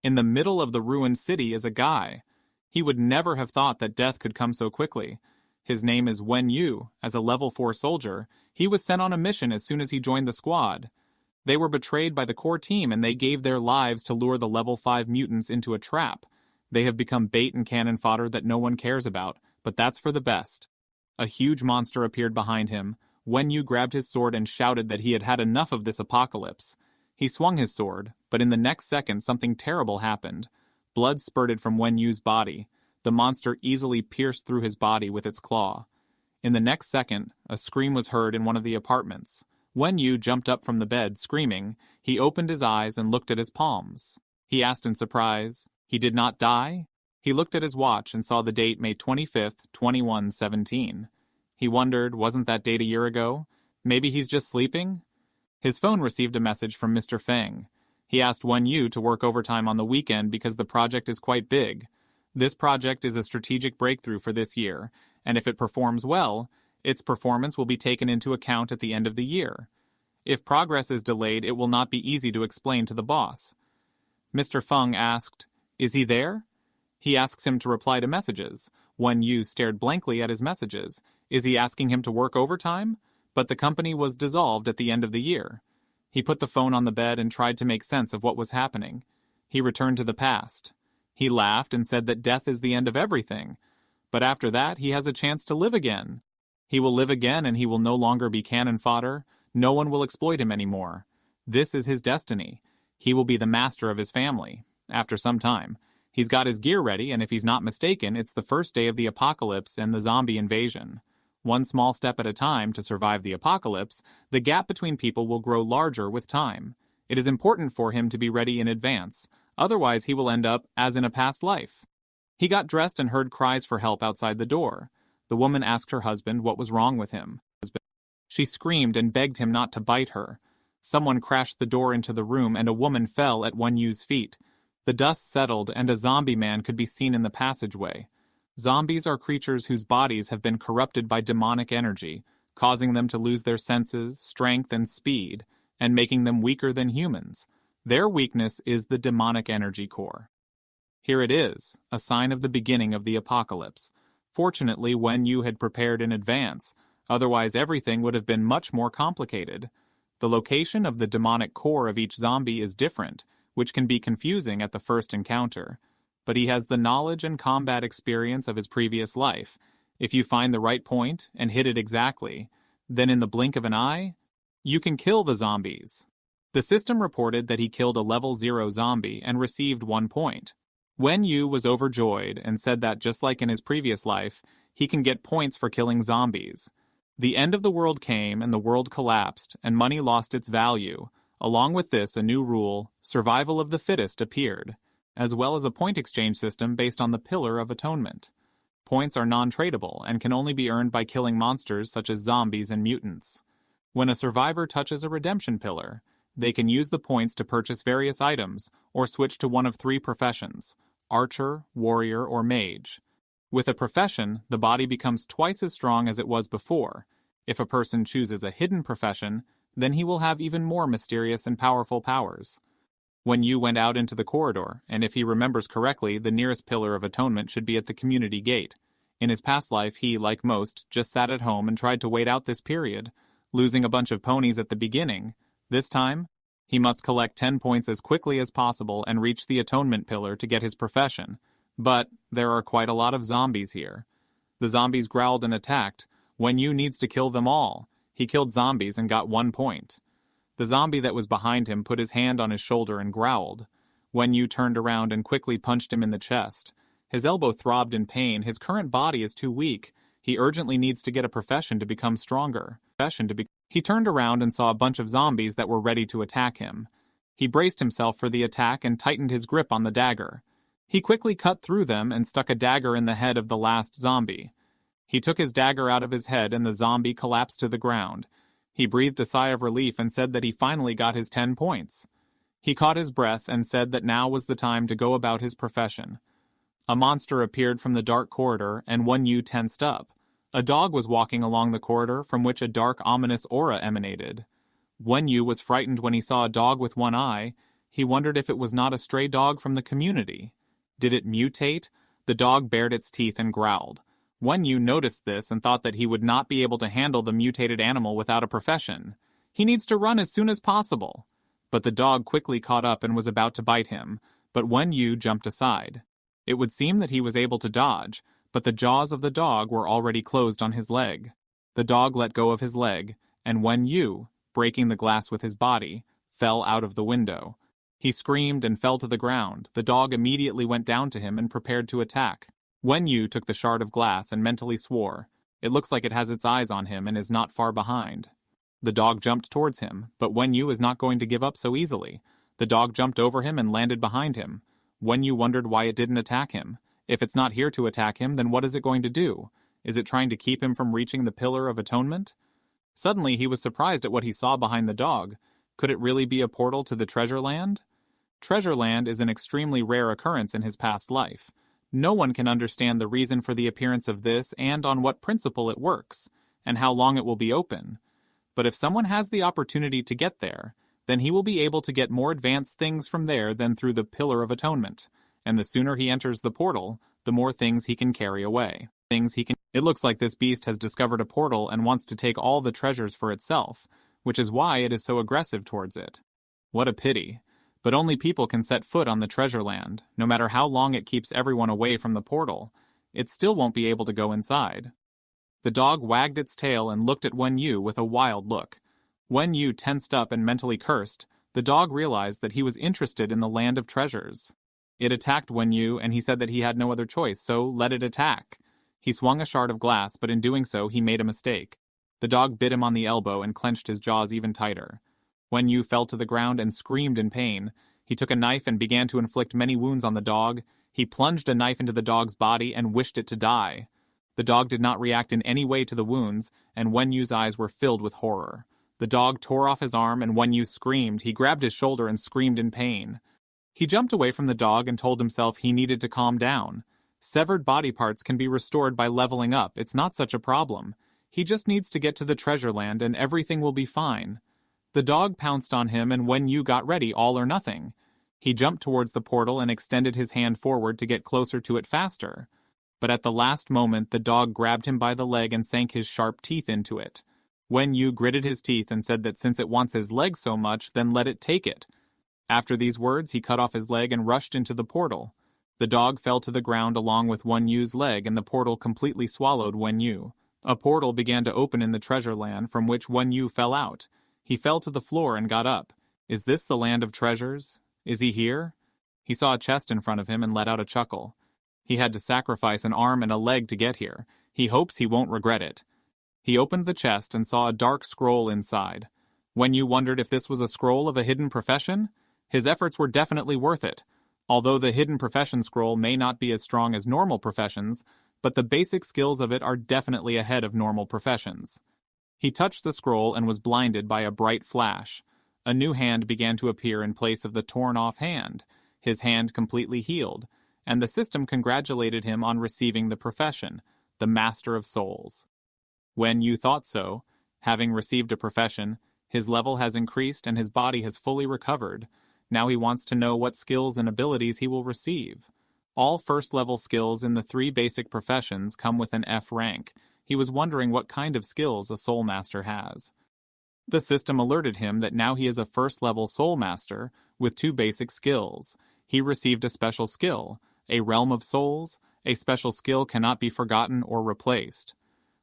In the middle of the ruined city is a guy. He would never have thought that death could come so quickly. His name is Wen Yu. As a level 4 soldier, he was sent on a mission as soon as he joined the squad. They were betrayed by the core team and they gave their lives to lure the level 5 mutants into a trap. They have become bait and cannon fodder that no one cares about, but that's for the best. A huge monster appeared behind him. Wen Yu grabbed his sword and shouted that he had had enough of this apocalypse. He swung his sword, but in the next second something terrible happened. Blood spurted from Wen Yu's body. The monster easily pierced through his body with its claw. In the next second, a scream was heard in one of the apartments. Wen Yu jumped up from the bed, screaming. He opened his eyes and looked at his palms. He asked in surprise, "He did not die?" He looked at his watch and saw the date May 25th, 2117. He wondered, wasn't that date a year ago? Maybe he's just sleeping? His phone received a message from Mr. Feng. He asked Wen Yu to work overtime on the weekend because the project is quite big. This project is a strategic breakthrough for this year, and if it performs well, its performance will be taken into account at the end of the year. If progress is delayed, it will not be easy to explain to the boss. Mr. Feng asked, "Is he there?" He asks him to reply to messages. Wen Yu stared blankly at his messages. Is he asking him to work overtime? But the company was dissolved at the end of the year. He put the phone on the bed and tried to make sense of what was happening. He returned to the past. He laughed and said that death is the end of everything. But after that, he has a chance to live again. He will live again and he will no longer be cannon fodder. No one will exploit him anymore. This is his destiny. He will be the master of his family. After some time. He's got his gear ready, and if he's not mistaken, it's the first day of the apocalypse and the zombie invasion. One small step at a time to survive the apocalypse, the gap between people will grow larger with time. It is important for him to be ready in advance. Otherwise, he will end up as in a past life. He got dressed and heard cries for help outside the door. The woman asked her husband what was wrong with him. She screamed and begged him not to bite her. Someone crashed the door into the room and a woman fell at Wen Yu's feet. The dust settled and a zombie man could be seen in the passageway. Zombies are creatures whose bodies have been corrupted by demonic energy, causing them to lose their senses, strength, and speed, and making them weaker than humans. Their weakness is the demonic energy core. Here it is, a sign of the beginning of the apocalypse. Fortunately, Wen Yu had prepared in advance, otherwise everything would have been much more complicated. The location of the demonic core of each zombie is different, which can be confusing at the first encounter. But he has the knowledge and combat experience of his previous life. If you find the right point and hit it exactly, then in the blink of an eye, you can kill the zombies. The system reported that he killed a level 0 zombie and received 1 point. Wen Yu was overjoyed and said that just like in his previous life, he can get points for killing zombies. The end of the world came and the world collapsed and money lost its value. Along with this, a new rule, survival of the fittest, appeared, as well as a point exchange system based on the Pillar of Atonement. Points are non-tradable and can only be earned by killing monsters such as zombies and mutants. When a survivor touches a redemption pillar, they can use the points to purchase various items or switch to one of 3 professions: archer, warrior, or mage. With a profession, the body becomes twice as strong as it was before. If a person chooses a hidden profession, then he will have even more mysterious and powerful powers. Wen Yu went out into the corridor, and if he remembers correctly, the nearest Pillar of Atonement should be at the community gate. In his past life, he, like most, just sat at home and tried to wait out this period, losing a bunch of ponies at the beginning. This time, he must collect 10 points as quickly as possible and reach the Atonement Pillar to get his profession. But there are quite a lot of zombies here. The zombies growled and attacked. Wen Yu needs to kill them all. He killed zombies and got 1 point. The zombie that was behind him put his hand on his shoulder and growled. Wen Yu turned around and quickly punched him in the chest. His elbow throbbed in pain. His current body is too weak. He urgently needs to get a profession to become stronger. He turned around and saw a bunch of zombies that were ready to attack him. He braced himself for the attack and tightened his grip on the dagger. He quickly cut through them and stuck a dagger in the head of the last zombie. He took his dagger out of his head and the zombie collapsed to the ground. He breathed a sigh of relief and said that he finally got his 10 points. He caught his breath and said that now was the time to go about his profession. A monster appeared from the dark corridor and Wen Yu tensed up. A dog was walking along the corridor from which a dark, ominous aura emanated. Wen Yu was frightened when he saw a dog with 1 eye. He wondered if it was not a stray dog from the community. Did it mutate? The dog bared its teeth and growled. Wenyu noticed this and thought that he would not be able to handle the mutated animal without a profession. He needs to run as soon as possible. But the dog quickly caught up and was about to bite him, but Wenyu jumped aside. It would seem that he was able to dodge, but the jaws of the dog were already closed on his leg. The dog let go of his leg, and Wenyu, breaking the glass with his body, fell out of the window. He screamed and fell to the ground. The dog immediately went down to him and prepared to attack. Wenyu took the shard of glass and mentally swore. It looks like it has its eyes on him and is not far behind. The dog jumped towards him, but Wenyu is not going to give up so easily. The dog jumped over him and landed behind him. Wenyu wondered why it didn't attack him. If it's not here to attack him, then what is it going to do? Is it trying to keep him from reaching the Pillar of Atonement? Suddenly he was surprised at what he saw behind the dog. Could it really be a portal to the Treasure Land? Treasure Land is an extremely rare occurrence in his past life. No one can understand the reason for the appearance of this and on what principle it works, and how long it will be open. But if someone has the opportunity to get there, then he will be able to get more advanced things from there than through the Pillar of Atonement, and the sooner he enters the portal, the more things he can carry away. It looks like this beast has discovered a portal and wants to take all the treasures for itself, which is why it is so aggressive towards it. What a pity. But only people can set foot on the Treasure Land. No matter how long it keeps everyone away from the portal, it still won't be able to go inside. The dog wagged its tail and looked at Wenyu with a wild look. Wenyu tensed up and mentally cursed. The dog realized that he was interested in the Land of Treasures. It attacked Wenyu, and he said that he had no other choice, so let it attack. He swung a shard of glass, but in doing so, he made a mistake. The dog bit him on the elbow and clenched his jaws even tighter. Wenyu fell to the ground and screamed in pain. He took a knife and began to inflict many wounds on the dog. He plunged a knife into the dog's body and wished it to die. The dog did not react in any way to the wounds, and Wenyu's eyes were filled with horror. The dog tore off his arm, and Wenyu screamed. He grabbed his shoulder and screamed in pain. He jumped away from the dog and told himself he needed to calm down. Severed body parts can be restored by leveling up. It's not such a problem. He just needs to get to the Treasure Land and everything will be fine. The dog pounced on him, and Wenyu got ready, all or nothing. He jumped towards the portal and extended his hand forward to get closer to it faster. But at the last moment, the dog grabbed him by the leg and sank his sharp teeth into it. Wenyu gritted his teeth and said that since it wants his leg so much, then let it take it. After these words, he cut off his leg and rushed into the portal. The dog fell to the ground along with Wenyu's leg, and the portal completely swallowed Wenyu. A portal began to open in the Treasure Land, from which Wenyu fell out. He fell to the floor and got up. Is this the Land of Treasures? Is he here? He saw a chest in front of him and let out a chuckle. He had to sacrifice an arm and a leg to get here. He hopes he won't regret it. He opened the chest and saw a dark scroll inside. Wenyu wondered if this was a scroll of a hidden profession? His efforts were definitely worth it. Although the hidden profession scroll may not be as strong as normal professions, but the basic skills of it are definitely ahead of normal professions. He touched the scroll and was blinded by a bright flash. A new hand began to appear in place of the torn-off hand. His hand completely healed, and the system congratulated him on receiving the profession, the Master of Souls. Wenyu thought so. Having received a profession, his level has increased and his body has fully recovered. Now he wants to know what skills and abilities he will receive. All first-level skills in the 3 basic professions come with an F rank. He was wondering what kind of skills a Soul Master has. The system alerted him that now he is a first-level Soul Master with 2 basic skills. He received a special skill, a Realm of Souls. A special skill cannot be forgotten or replaced.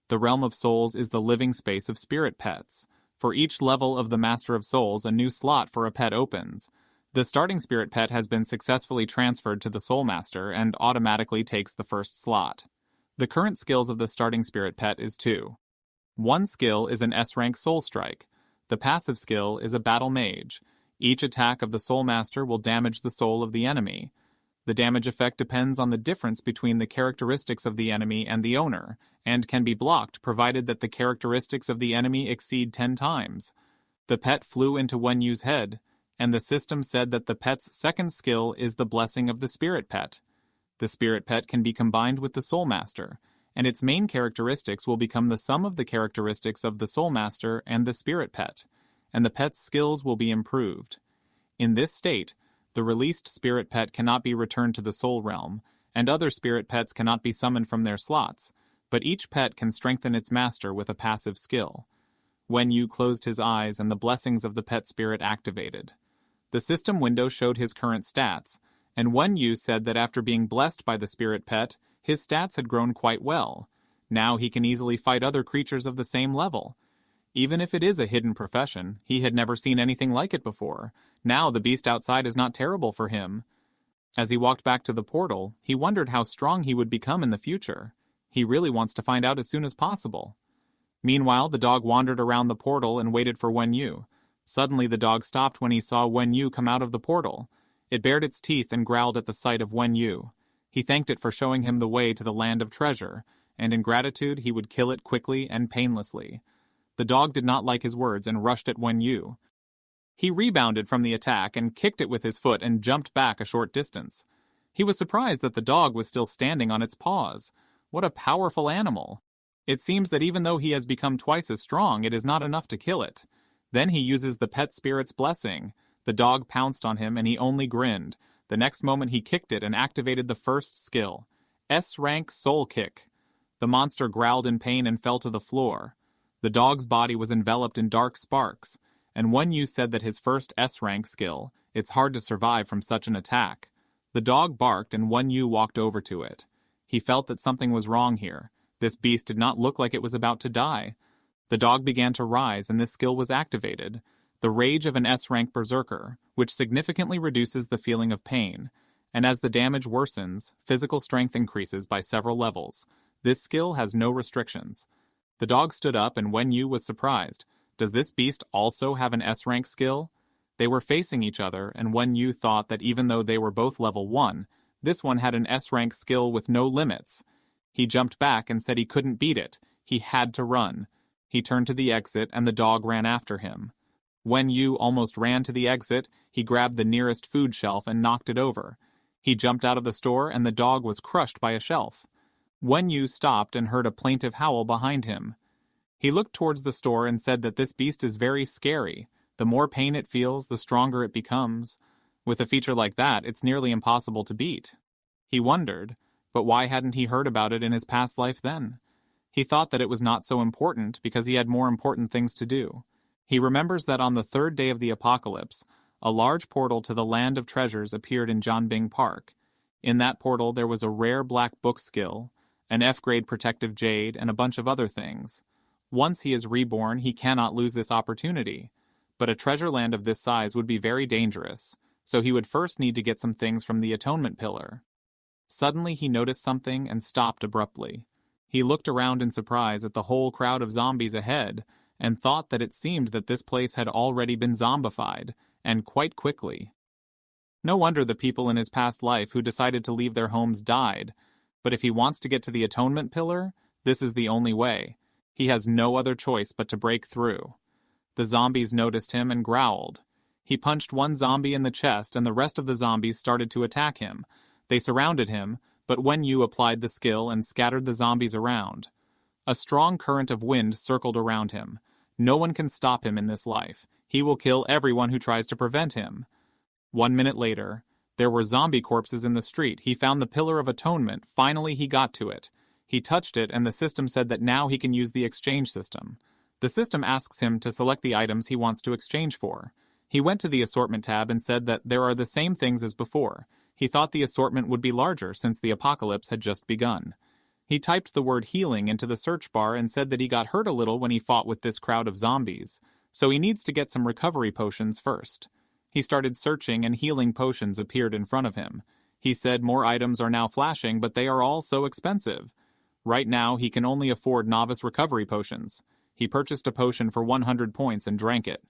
The Realm of Souls is the living space of spirit pets. For each level of the Master of Souls, a new slot for a pet opens. The starting spirit pet has been successfully transferred to the Soul Master and automatically takes the first slot. The current skills of the starting spirit pet is 2. One skill is an S-rank Soul Strike. The passive skill is a Battle Mage. Each attack of the Soul Master will damage the soul of the enemy. The damage effect depends on the difference between the characteristics of the enemy and the owner, and can be blocked provided that the characteristics of the enemy exceed 10 times. The pet flew into Wenyu's head, and the system said that the pet's second skill is the Blessing of the Spirit Pet. The Spirit Pet can be combined with the Soul Master, and its main characteristics will become the sum of the characteristics of the Soul Master and the Spirit Pet, and the pet's skills will be improved. In this state, the released spirit pet cannot be returned to the soul realm, and other spirit pets cannot be summoned from their slots, but each pet can strengthen its master with a passive skill. Wen Yu closed his eyes and the blessings of the pet spirit activated. The system window showed his current stats, and Wen Yu said that after being blessed by the spirit pet, his stats had grown quite well. Now he can easily fight other creatures of the same level. Even if it is a hidden profession, he had never seen anything like it before. Now the beast outside is not terrible for him. As he walked back to the portal, he wondered how strong he would become in the future. He really wants to find out as soon as possible. Meanwhile, the dog wandered around the portal and waited for Wen Yu. Suddenly the dog stopped when he saw Wen Yu come out of the portal. It bared its teeth and growled at the sight of Wen Yu. He thanked it for showing him the way to the land of treasure, and in gratitude he would kill it quickly and painlessly. The dog did not like his words and rushed at Wen Yu. He rebounded from the attack and kicked it with his foot and jumped back a short distance. He was surprised that the dog was still standing on its paws. What a powerful animal! It seems that even though he has become twice as strong, it is not enough to kill it. Then he uses the pet spirit's blessing. The dog pounced on him and he only grinned. The next moment he kicked it and activated the first skill. S-rank soul kick. The monster growled in pain and fell to the floor. The dog's body was enveloped in dark sparks, and Wen Yu said that his first S-rank skill, it's hard to survive from such an attack. The dog barked and Wen Yu walked over to it. He felt that something was wrong here. This beast did not look like it was about to die. The dog began to rise and this skill was activated. The rage of an S-rank berserker, which significantly reduces the feeling of pain. And as the damage worsens, physical strength increases by several levels. This skill has no restrictions. The dog stood up and Wen Yu was surprised. Does this beast also have an S-rank skill? They were facing each other, and Wen Yu thought that even though they were both level 1, this one had an S-rank skill with no limits. He jumped back and said he couldn't beat it. He had to run. He turned to the exit and the dog ran after him. Wen Yu almost ran to the exit. He grabbed the nearest food shelf and knocked it over. He jumped out of the store and the dog was crushed by a shelf. Wen Yu stopped and heard a plaintive howl behind him. He looked towards the store and said that this beast is very scary. The more pain it feels, the stronger it becomes. With a feature like that, it's nearly impossible to beat. He wondered, but why hadn't he heard about it in his past life then? He thought that it was not so important because he had more important things to do. He remembers that on the third day of the apocalypse, a large portal to the land of treasures appeared in Jianbing Park. In that portal there was a rare black book skill, an F-grade protective jade, and a bunch of other things. Once he is reborn, he cannot lose this opportunity. But a treasure land of this size would be very dangerous, so he would first need to get some things from the atonement pillar. Suddenly he noticed something and stopped abruptly. He looked around in surprise at the whole crowd of zombies ahead, and thought that it seemed that this place had already been zombified, and quite quickly. No wonder the people in his past life who decided to leave their homes died, but if he wants to get to the atonement pillar, this is the only way. He has no other choice but to break through. The zombies noticed him and growled. He punched one zombie in the chest and the rest of the zombies started to attack him. They surrounded him, but Wen Yu applied the skill and scattered the zombies around. A strong current of wind circled around him. No one can stop him in this life. He will kill everyone who tries to prevent him. 1 minute later, there were zombie corpses in the street. He found the Pillar of Atonement. Finally, he got to it. He touched it, and the system said that now he can use the exchange system. The system asks him to select the items he wants to exchange for. He went to the assortment tab and said that there are the same things as before. He thought the assortment would be larger since the apocalypse had just begun. He typed the word healing into the search bar and said that he got hurt a little when he fought with this crowd of zombies, so he needs to get some recovery potions first. He started searching and healing potions appeared in front of him. He said more items are now flashing, but they are all so expensive. Right now, he can only afford novice recovery potions. He purchased a potion for 100 points and drank it.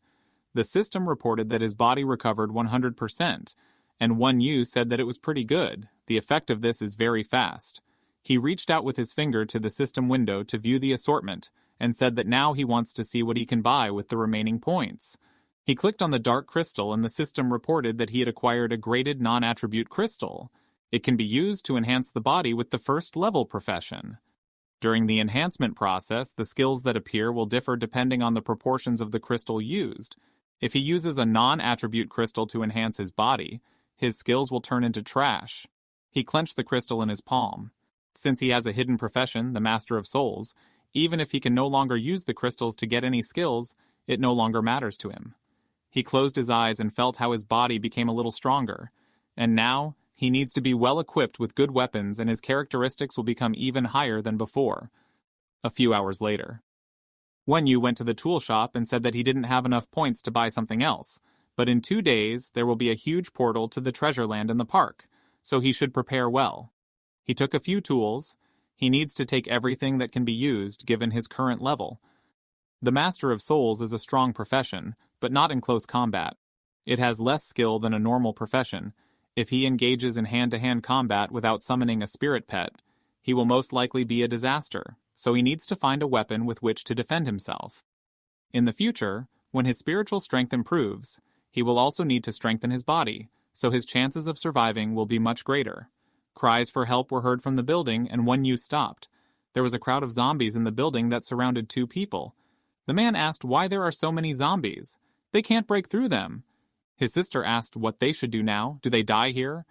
The system reported that his body recovered 100%, and Wen Yu said that it was pretty good. The effect of this is very fast. He reached out with his finger to the system window to view the assortment, and said that now he wants to see what he can buy with the remaining points. He clicked on the dark crystal and the system reported that he had acquired a graded non-attribute crystal. It can be used to enhance the body with the first level profession. During the enhancement process, the skills that appear will differ depending on the proportions of the crystal used. If he uses a non-attribute crystal to enhance his body, his skills will turn into trash. He clenched the crystal in his palm. Since he has a hidden profession, the Master of Souls, even if he can no longer use the crystals to get any skills, it no longer matters to him. He closed his eyes and felt how his body became a little stronger. And now, he needs to be well equipped with good weapons and his characteristics will become even higher than before. A few hours later. Wenyu went to the tool shop and said that he didn't have enough points to buy something else, but in 2 days there will be a huge portal to the treasure land in the park, so he should prepare well. He took a few tools. He needs to take everything that can be used given his current level. The Master of Souls is a strong profession, but not in close combat. It has less skill than a normal profession. If he engages in hand-to-hand combat without summoning a spirit pet, he will most likely be a disaster, so he needs to find a weapon with which to defend himself. In the future, when his spiritual strength improves, he will also need to strengthen his body, so his chances of surviving will be much greater. Cries for help were heard from the building, and Wenyu stopped. There was a crowd of zombies in the building that surrounded 2 people. The man asked why there are so many zombies. They can't break through them. His sister asked what they should do now. Do they die here?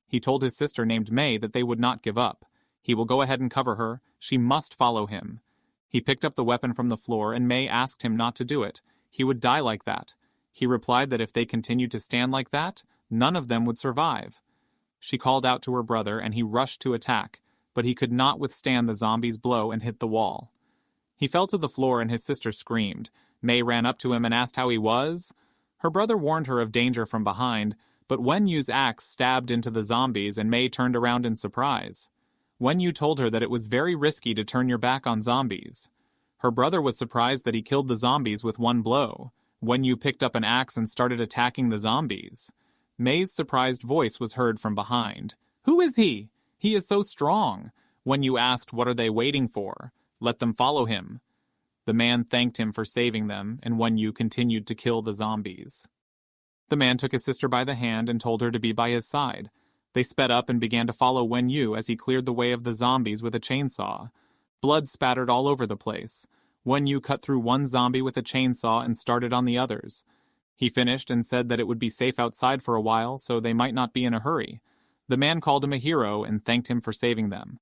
He told his sister named May that they would not give up. He will go ahead and cover her. She must follow him. He picked up the weapon from the floor, and May asked him not to do it. He would die like that. He replied that if they continued to stand like that, none of them would survive. She called out to her brother, and he rushed to attack, but he could not withstand the zombie's blow and hit the wall. He fell to the floor, and his sister screamed. May ran up to him and asked how he was. Her brother warned her of danger from behind, but Wenyu's axe stabbed into the zombies, and May turned around in surprise. Wenyu told her that it was very risky to turn your back on zombies. Her brother was surprised that he killed the zombies with 1 blow. Wenyu picked up an axe and started attacking the zombies. May's surprised voice was heard from behind. Who is he? He is so strong. Wenyu asked, what are they waiting for? Let them follow him. The man thanked him for saving them, and Wenyu continued to kill the zombies. The man took his sister by the hand and told her to be by his side. They sped up and began to follow Wenyu as he cleared the way of the zombies with a chainsaw. Blood spattered all over the place. Wenyu cut through 1 zombie with a chainsaw and started on the others. He finished and said that it would be safe outside for a while, so they might not be in a hurry. The man called him a hero and thanked him for saving them.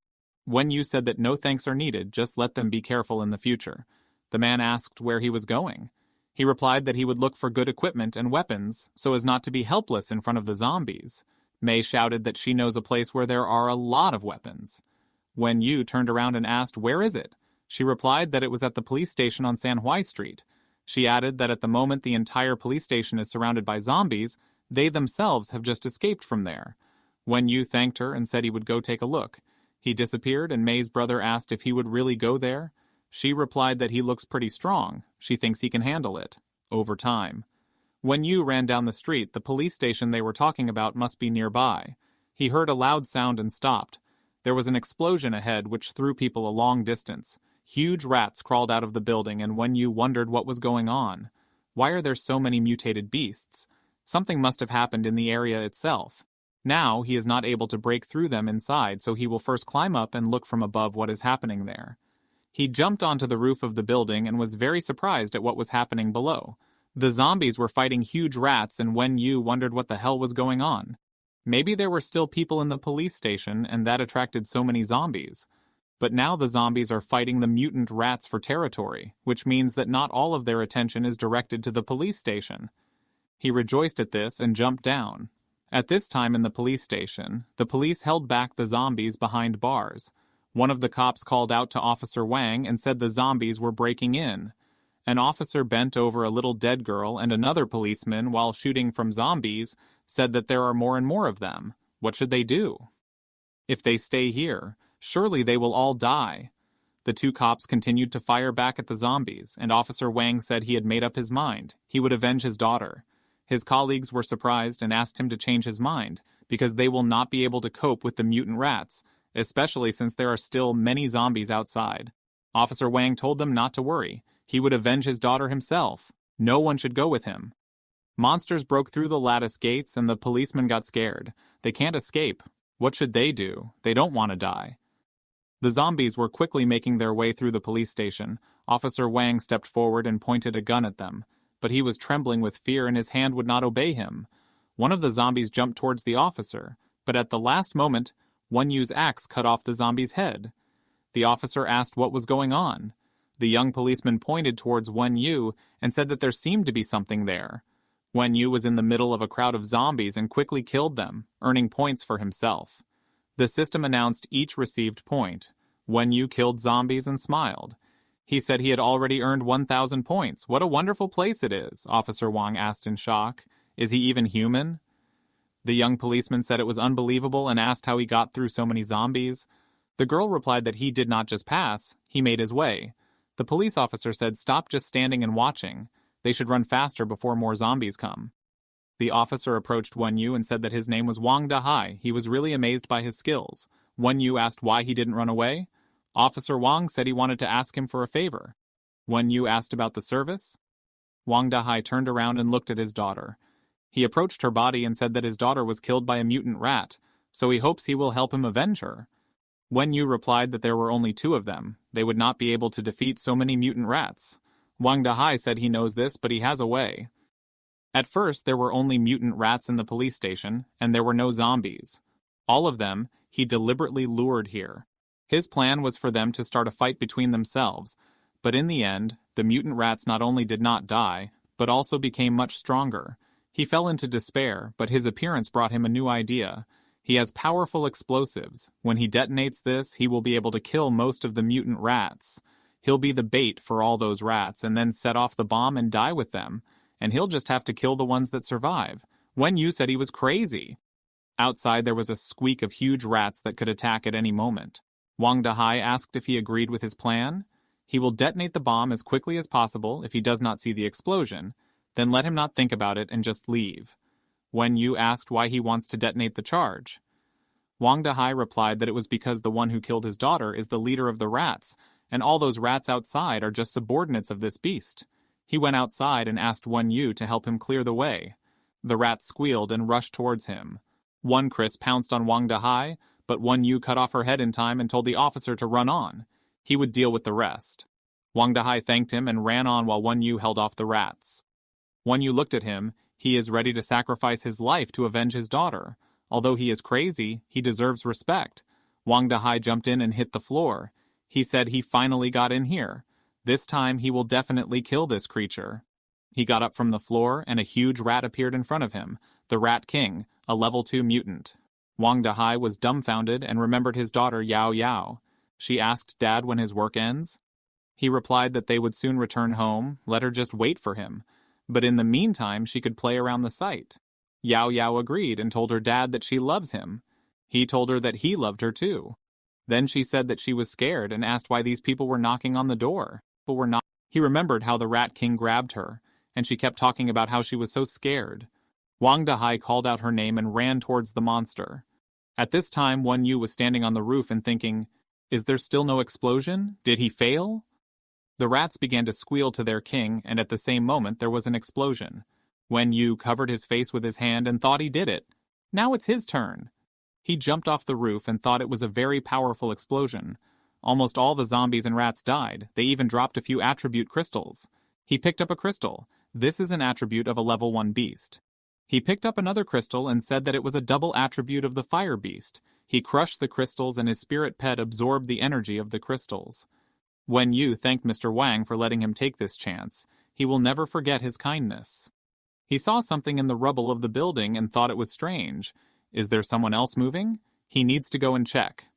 Wenyu said that no thanks are needed, just let them be careful in the future. The man asked where he was going. He replied that he would look for good equipment and weapons, so as not to be helpless in front of the zombies. May shouted that she knows a place where there are a lot of weapons. Wenyu turned around and asked, where is it? She replied that it was at the police station on Manhua Street. She added that at the moment the entire police station is surrounded by zombies, they themselves have just escaped from there. Wenyu thanked her and said he would go take a look. He disappeared, and May's brother asked if he would really go there. She replied that he looks pretty strong. She thinks he can handle it. Over time. Wenyu ran down the street. The police station they were talking about must be nearby. He heard a loud sound and stopped. There was an explosion ahead which threw people a long distance. Huge rats crawled out of the building, and Wenyu wondered what was going on. Why are there so many mutated beasts? Something must have happened in the area itself. Now he is not able to break through them inside, so he will first climb up and look from above what is happening there. He jumped onto the roof of the building and was very surprised at what was happening below. The zombies were fighting huge rats, and Wenyu wondered what the hell was going on. Maybe there were still people in the police station, and that attracted so many zombies. But now the zombies are fighting the mutant rats for territory, which means that not all of their attention is directed to the police station. He rejoiced at this and jumped down. At this time in the police station, the police held back the zombies behind bars. One of the cops called out to Officer Wang and said the zombies were breaking in. An officer bent over a little dead girl, and another policeman, while shooting from zombies, said that there are more and more of them. What should they do? If they stay here, surely they will all die. The 2 cops continued to fire back at the zombies, and Officer Wang said he had made up his mind. He would avenge his daughter. His colleagues were surprised and asked him to change his mind, because they will not be able to cope with the mutant rats, especially since there are still many zombies outside. Officer Wang told them not to worry. He would avenge his daughter himself. No one should go with him. Monsters broke through the lattice gates, and the policemen got scared. They can't escape. What should they do? They don't want to die. The zombies were quickly making their way through the police station. Officer Wang stepped forward and pointed a gun at them. but he was trembling with fear and his hand would not obey him. One of the zombies jumped towards the officer, but at the last moment, Won-Yu's axe cut off the zombie's head. The officer asked what was going on. The young policeman pointed towards Won-Yu and said that there seemed to be something there. Won-Yu was in the middle of a crowd of zombies and quickly killed them, earning points for himself. The system announced each received point. Won-Yu killed zombies and smiled. He said he had already earned 1,000 points. What a wonderful place it is, Officer Wang asked in shock. Is he even human? The young policeman said it was unbelievable and asked how he got through so many zombies. The girl replied that he did not just pass, he made his way. The police officer said stop just standing and watching. They should run faster before more zombies come. The officer approached Won-Yu and said that his name was Wang Dahai. He was really amazed by his skills. Won-Yu asked why he didn't run away. Officer Wang said he wanted to ask him for a favor. Won-Yu asked about the service. Wang Dahai turned around and looked at his daughter. He approached her body and said that his daughter was killed by a mutant rat, so he hopes he will help him avenge her. Won-Yu replied that there were only 2 of them. They would not be able to defeat so many mutant rats. Wang Dahai said he knows this, but he has a way. At first, there were only mutant rats in the police station, and there were no zombies. All of them, he deliberately lured here. His plan was for them to start a fight between themselves, but in the end, the mutant rats not only did not die, but also became much stronger. He fell into despair, but his appearance brought him a new idea. He has powerful explosives. When he detonates this, he will be able to kill most of the mutant rats. He'll be the bait for all those rats and then set off the bomb and die with them, and he'll just have to kill the ones that survive. Won-Yu said he was crazy. Outside there was a squeak of huge rats that could attack at any moment. Wang Dahai asked if he agreed with his plan. He will detonate the bomb as quickly as possible if he does not see the explosion, then let him not think about it and just leave. Won-Yu asked why he wants to detonate the charge. Wang Dahai replied that it was because the one who killed his daughter is the leader of the rats, and all those rats outside are just subordinates of this beast. He went outside and asked Won-Yu to help him clear the way. The rats squealed and rushed towards him. One Chris pounced on Wang Dahai, but Won-Yu cut off her head in time and told the officer to run on. He would deal with the rest. Wang Dahai thanked him and ran on while Won-Yu held off the rats. Won-Yu looked at him. He is ready to sacrifice his life to avenge his daughter. Although he is crazy, he deserves respect. Wang Dahai jumped in and hit the floor. He said he finally got in here. This time he will definitely kill this creature. He got up from the floor and a huge rat appeared in front of him, the Rat King, a level 2 mutant. Wang Dahai was dumbfounded and remembered his daughter Yao Yao. She asked Dad when his work ends. He replied that they would soon return home, let her just wait for him. But in the meantime she could play around the site. Yao Yao agreed and told her dad that she loves him. He told her that he loved her too. Then she said that she was scared and asked why these people were knocking on the door. He remembered how the Rat King grabbed her, and she kept talking about how she was so scared. Wang Dahai called out her name and ran towards the monster. At this time, Won-Yu was standing on the roof and thinking, is there still no explosion? Did he fail? The rats began to squeal to their king, and at the same moment there was an explosion. Won-Yu covered his face with his hand and thought he did it. Now it's his turn. He jumped off the roof and thought it was a very powerful explosion. Almost all the zombies and rats died. They even dropped a few attribute crystals. He picked up a crystal. This is an attribute of a level 1 beast. He picked up another crystal and said that it was a double attribute of the fire beast. He crushed the crystals and his spirit pet absorbed the energy of the crystals. Won-Yu thanked Mr. Wang for letting him take this chance. He will never forget his kindness. He saw something in the rubble of the building and thought it was strange. Is there someone else moving? He needs to go and check.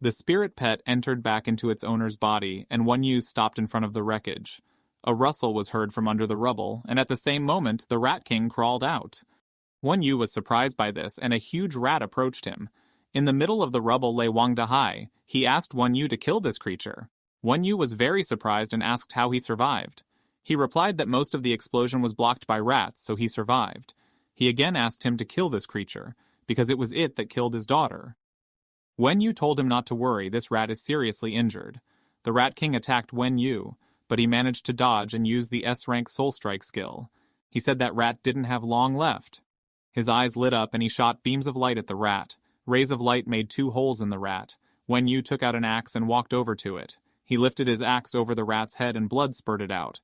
The spirit pet entered back into its owner's body, and Won-Yu stopped in front of the wreckage. A rustle was heard from under the rubble, and at the same moment, the Rat King crawled out. Won-Yu was surprised by this, and a huge rat approached him. In the middle of the rubble lay Wang Dahai. He asked Won-Yu to kill this creature. Won-Yu was very surprised and asked how he survived. He replied that most of the explosion was blocked by rats, so he survived. He again asked him to kill this creature, because it was it that killed his daughter. Won-Yu told him not to worry, this rat is seriously injured. The Rat King attacked Won-Yu, but he managed to dodge and use the S-rank Soul Strike skill. He said that rat didn't have long left. His eyes lit up and he shot beams of light at the rat. Rays of light made 2 holes in the rat. Won-Yu took out an axe and walked over to it. He lifted his axe over the rat's head and blood spurted out.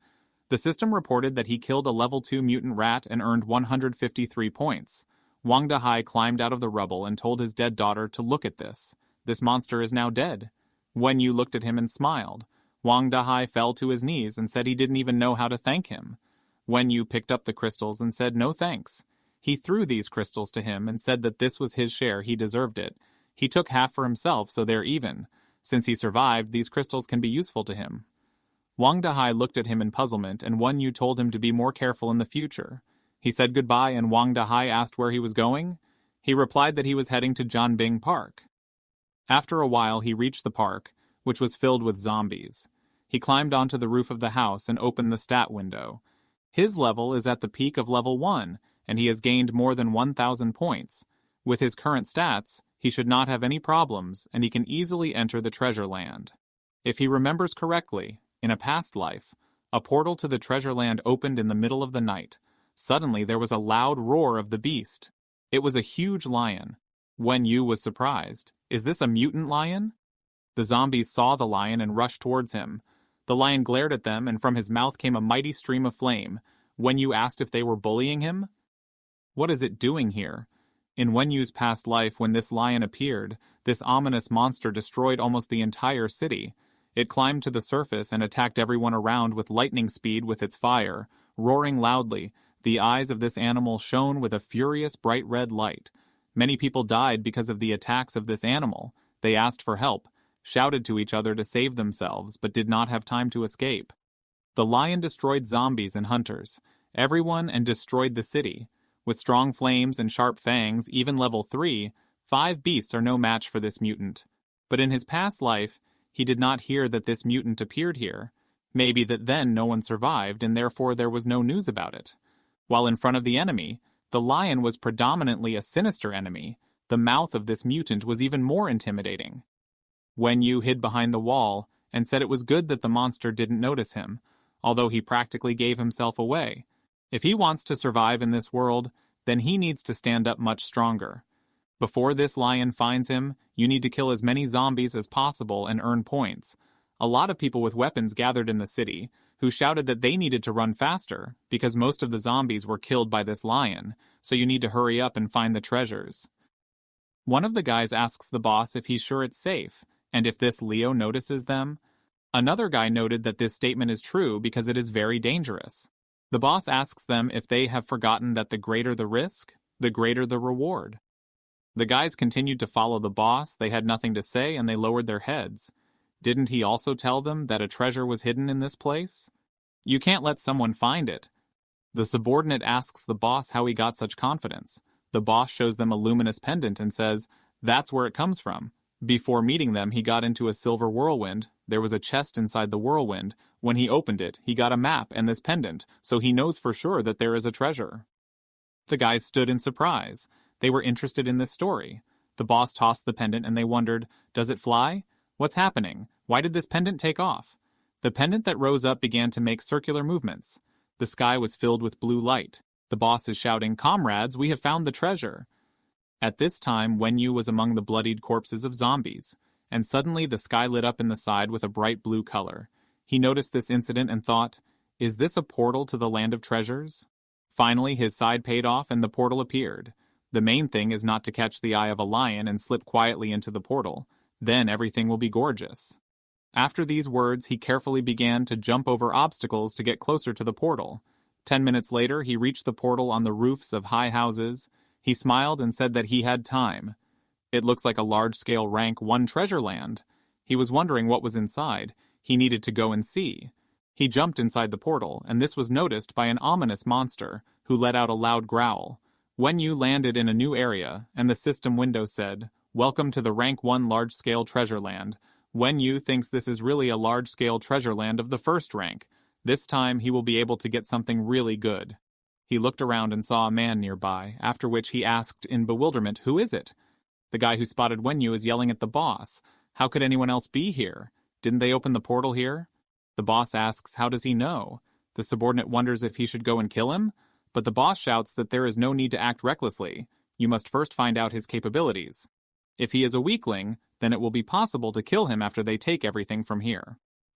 The system reported that he killed a level 2 mutant rat and earned 153 points. Wang Dahai climbed out of the rubble and told his dead daughter to look at this. This monster is now dead. Wen Yu looked at him and smiled. Wang Dahai fell to his knees and said he didn't even know how to thank him. Wen Yu picked up the crystals and said no thanks. He threw these crystals to him and said that this was his share, he deserved it. He took half for himself, so they're even. Since he survived, these crystals can be useful to him. Wang Dahai looked at him in puzzlement, and Wen Yu told him to be more careful in the future. He said goodbye, and Wang Dahai asked where he was going. He replied that he was heading to Jianbing Park. After a while, he reached the park, which was filled with zombies. He climbed onto the roof of the house and opened the stat window. His level is at the peak of level 1, and he has gained more than 1,000 points. With his current stats, he should not have any problems, and he can easily enter the treasure land. If he remembers correctly, in a past life, a portal to the treasure land opened in the middle of the night. Suddenly there was a loud roar of the beast. It was a huge lion. Wen Yu was surprised. Is this a mutant lion? The zombies saw the lion and rushed towards him. The lion glared at them, and from his mouth came a mighty stream of flame. Wen Yu asked if they were bullying him. What is it doing here? In Wen Yu's past life, when this lion appeared, this ominous monster destroyed almost the entire city. It climbed to the surface and attacked everyone around with lightning speed with its fire. Roaring loudly, the eyes of this animal shone with a furious bright red light. Many people died because of the attacks of this animal. They asked for help, shouted to each other to save themselves, but did not have time to escape. The lion destroyed zombies and hunters, everyone, and destroyed the city. With strong flames and sharp fangs, even level 3, 5 beasts are no match for this mutant. But in his past life, he did not hear that this mutant appeared here. Maybe that then no one survived, and therefore there was no news about it. While in front of the enemy, the lion was predominantly a sinister enemy. The mouth of this mutant was even more intimidating. Wen Yu hid behind the wall and said it was good that the monster didn't notice him, although he practically gave himself away. If he wants to survive in this world, then he needs to stand up much stronger. Before this lion finds him, you need to kill as many zombies as possible and earn points. A lot of people with weapons gathered in the city, who shouted that they needed to run faster, because most of the zombies were killed by this lion, so you need to hurry up and find the treasures. One of the guys asks the boss if he's sure it's safe, and if this Leo notices them. Another guy noted that this statement is true because it is very dangerous. The boss asks them if they have forgotten that the greater the risk, the greater the reward. The guys continued to follow the boss, they had nothing to say, and they lowered their heads. Didn't he also tell them that a treasure was hidden in this place? You can't let someone find it. The subordinate asks the boss how he got such confidence. The boss shows them a luminous pendant and says, that's where it comes from. Before meeting them, he got into a silver whirlwind. There was a chest inside the whirlwind. When he opened it, he got a map and this pendant, so he knows for sure that there is a treasure. The guys stood in surprise. They were interested in this story. The boss tossed the pendant and they wondered, does it fly? What's happening? Why did this pendant take off? The pendant that rose up began to make circular movements. The sky was filled with blue light. The boss is shouting, comrades, we have found the treasure. At this time, Wen Yu was among the bloodied corpses of zombies, and suddenly the sky lit up in the side with a bright blue color. He noticed this incident and thought, is this a portal to the land of treasures? Finally, his side paid off and the portal appeared. The main thing is not to catch the eye of a lion and slip quietly into the portal. Then everything will be gorgeous. After these words, he carefully began to jump over obstacles to get closer to the portal. 10 minutes later, he reached the portal on the roofs of high houses. He smiled and said that he had time. It looks like a large-scale rank 1 treasure land. He was wondering what was inside. He needed to go and see. He jumped inside the portal, and this was noticed by an ominous monster, who let out a loud growl. Wen Yu landed in a new area, and the system window said, welcome to the rank 1 large-scale treasure land. Wen Yu thinks this is really a large-scale treasure land of the first rank. This time he will be able to get something really good. He looked around and saw a man nearby, after which he asked in bewilderment, who is it? The guy who spotted Wen Yu is yelling at the boss. How could anyone else be here? Didn't they open the portal here? The boss asks, how does he know? The subordinate wonders if he should go and kill him, but the boss shouts that there is no need to act recklessly. You must first find out his capabilities. If he is a weakling, then it will be possible to kill him after they take everything from here.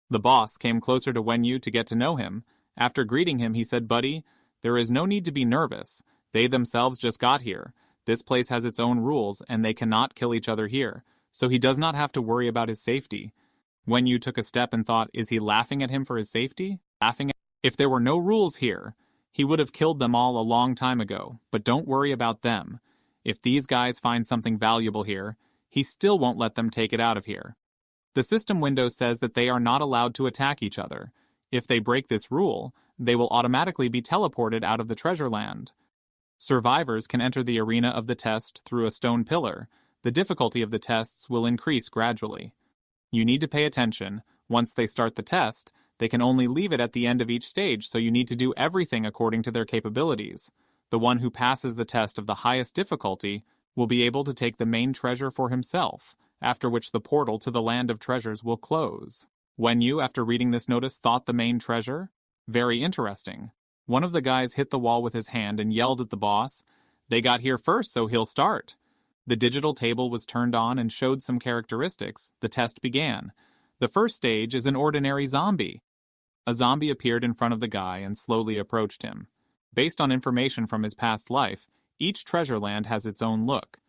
The boss came closer to Wen Yu to get to know him, After greeting him, he said, "Buddy, there is no need to be nervous. They themselves just got here. This place has its own rules, and they cannot kill each other here, so he does not have to worry about his safety." Wen Yu took a step and thought, is he laughing at him for his safety? If there were no rules here, he would have killed them all a long time ago, but don't worry about them. If these guys find something valuable here, he still won't let them take it out of here. The system window says that they are not allowed to attack each other. If they break this rule, they will automatically be teleported out of the treasure land. Survivors can enter the arena of the test through a stone pillar. The difficulty of the tests will increase gradually. You need to pay attention. Once they start the test, they can only leave it at the end of each stage, so you need to do everything according to their capabilities. The one who passes the test of the highest difficulty will be able to take the main treasure for himself, after which the portal to the land of treasures will close. Wen Yu, after reading this notice, thought the main treasure? Very interesting. One of the guys hit the wall with his hand and yelled at the boss, "They got here first, so he'll start." The digital table was turned on and showed some characteristics. The test began. The first stage is an ordinary zombie. A zombie appeared in front of the guy and slowly approached him. Based on information from his past life, each treasure land has its own look.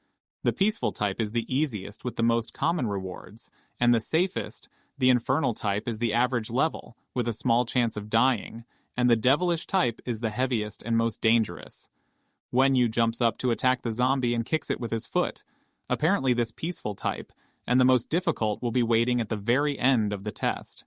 The peaceful type is the easiest with the most common rewards, and the safest, the infernal type, is the average level, with a small chance of dying, and the devilish type is the heaviest and most dangerous. Wen Yu jumps up to attack the zombie and kicks it with his foot. Apparently this peaceful type, and the most difficult, will be waiting at the very end of the test.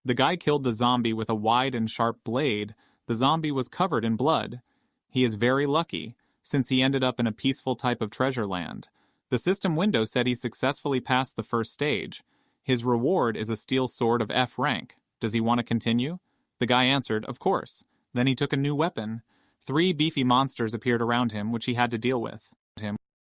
The guy killed the zombie with a wide and sharp blade. The zombie was covered in blood. He is very lucky, since he ended up in a peaceful type of treasure land. The system window said he successfully passed the first stage. His reward is a steel sword of F rank. Does he want to continue? The guy answered, of course. Then he took a new weapon. 3 beefy monsters appeared around him, which he had to deal with.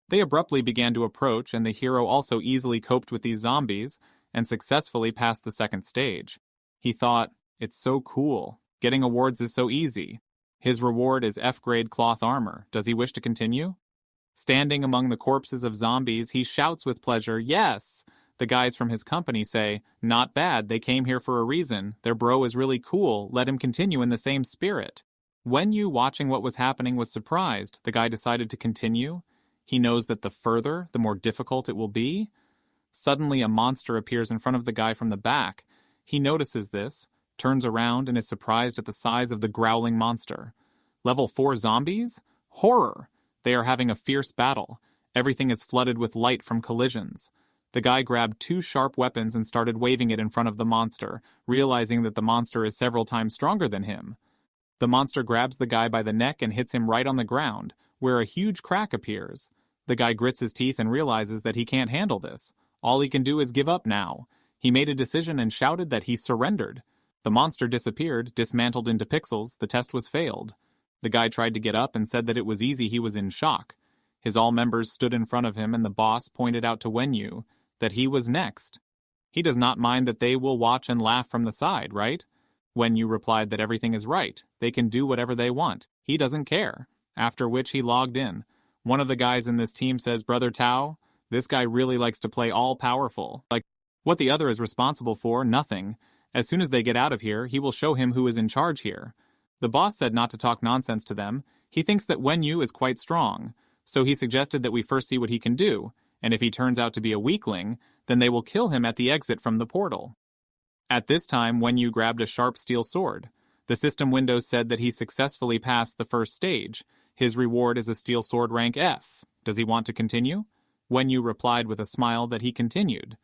They abruptly began to approach, and the hero also easily coped with these zombies and successfully passed the second stage. He thought, it's so cool. Getting awards is so easy. His reward is F-grade cloth armor. Does he wish to continue? Standing among the corpses of zombies, he shouts with pleasure, yes! The guys from his company say, not bad, they came here for a reason. Their bro is really cool, let him continue in the same spirit. Wen Yu, watching what was happening, was surprised. The guy decided to continue. He knows that the further, the more difficult it will be. Suddenly a monster appears in front of the guy from the back. He notices this, turns around, and is surprised at the size of the growling monster. Level 4 zombies? Horror! They are having a fierce battle. Everything is flooded with light from collisions. The guy grabbed 2 sharp weapons and started waving it in front of the monster, realizing that the monster is several times stronger than him. The monster grabs the guy by the neck and hits him right on the ground, where a huge crack appears. The guy grits his teeth and realizes that he can't handle this. All he can do is give up now. He made a decision and shouted that he surrendered. The monster disappeared, dismantled into pixels. The test was failed. The guy tried to get up and said that it was easy. He was in shock. His all members stood in front of him, and the boss pointed out to Wen Yu that he was next. He does not mind that they will watch and laugh from the side, right? Wen Yu replied that everything is right. They can do whatever they want. He doesn't care. After which he logged in. One of the guys in this team says, Brother Tao, this guy really likes to play all-powerful. Like, what the other is responsible for, nothing. As soon as they get out of here, he will show him who is in charge here. The boss said not to talk nonsense to them. He thinks that Wen Yu is quite strong. So he suggested that we first see what he can do, and if he turns out to be a weakling, then they will kill him at the exit from the portal. At this time, Wen Yu grabbed a sharp steel sword. The system window said that he successfully passed the first stage. His reward is a steel sword rank F. Does he want to continue? Wen Yu replied with a smile that he continued.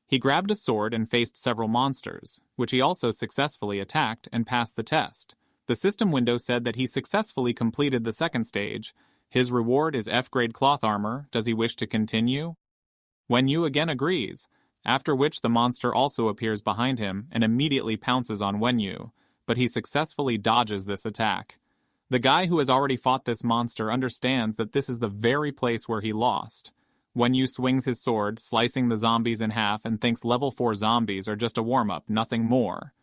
He grabbed a sword and faced several monsters, which he also successfully attacked and passed the test. The system window said that he successfully completed the second stage. His reward is F-grade cloth armor. Does he wish to continue? Wen Yu again agrees, after which the monster also appears behind him and immediately pounces on Wen Yu, but he successfully dodges this attack. The guy who has already fought this monster understands that this is the very place where he lost. Wen Yu swings his sword, slicing the zombies in half, and thinks level 4 zombies are just a warm-up, nothing more.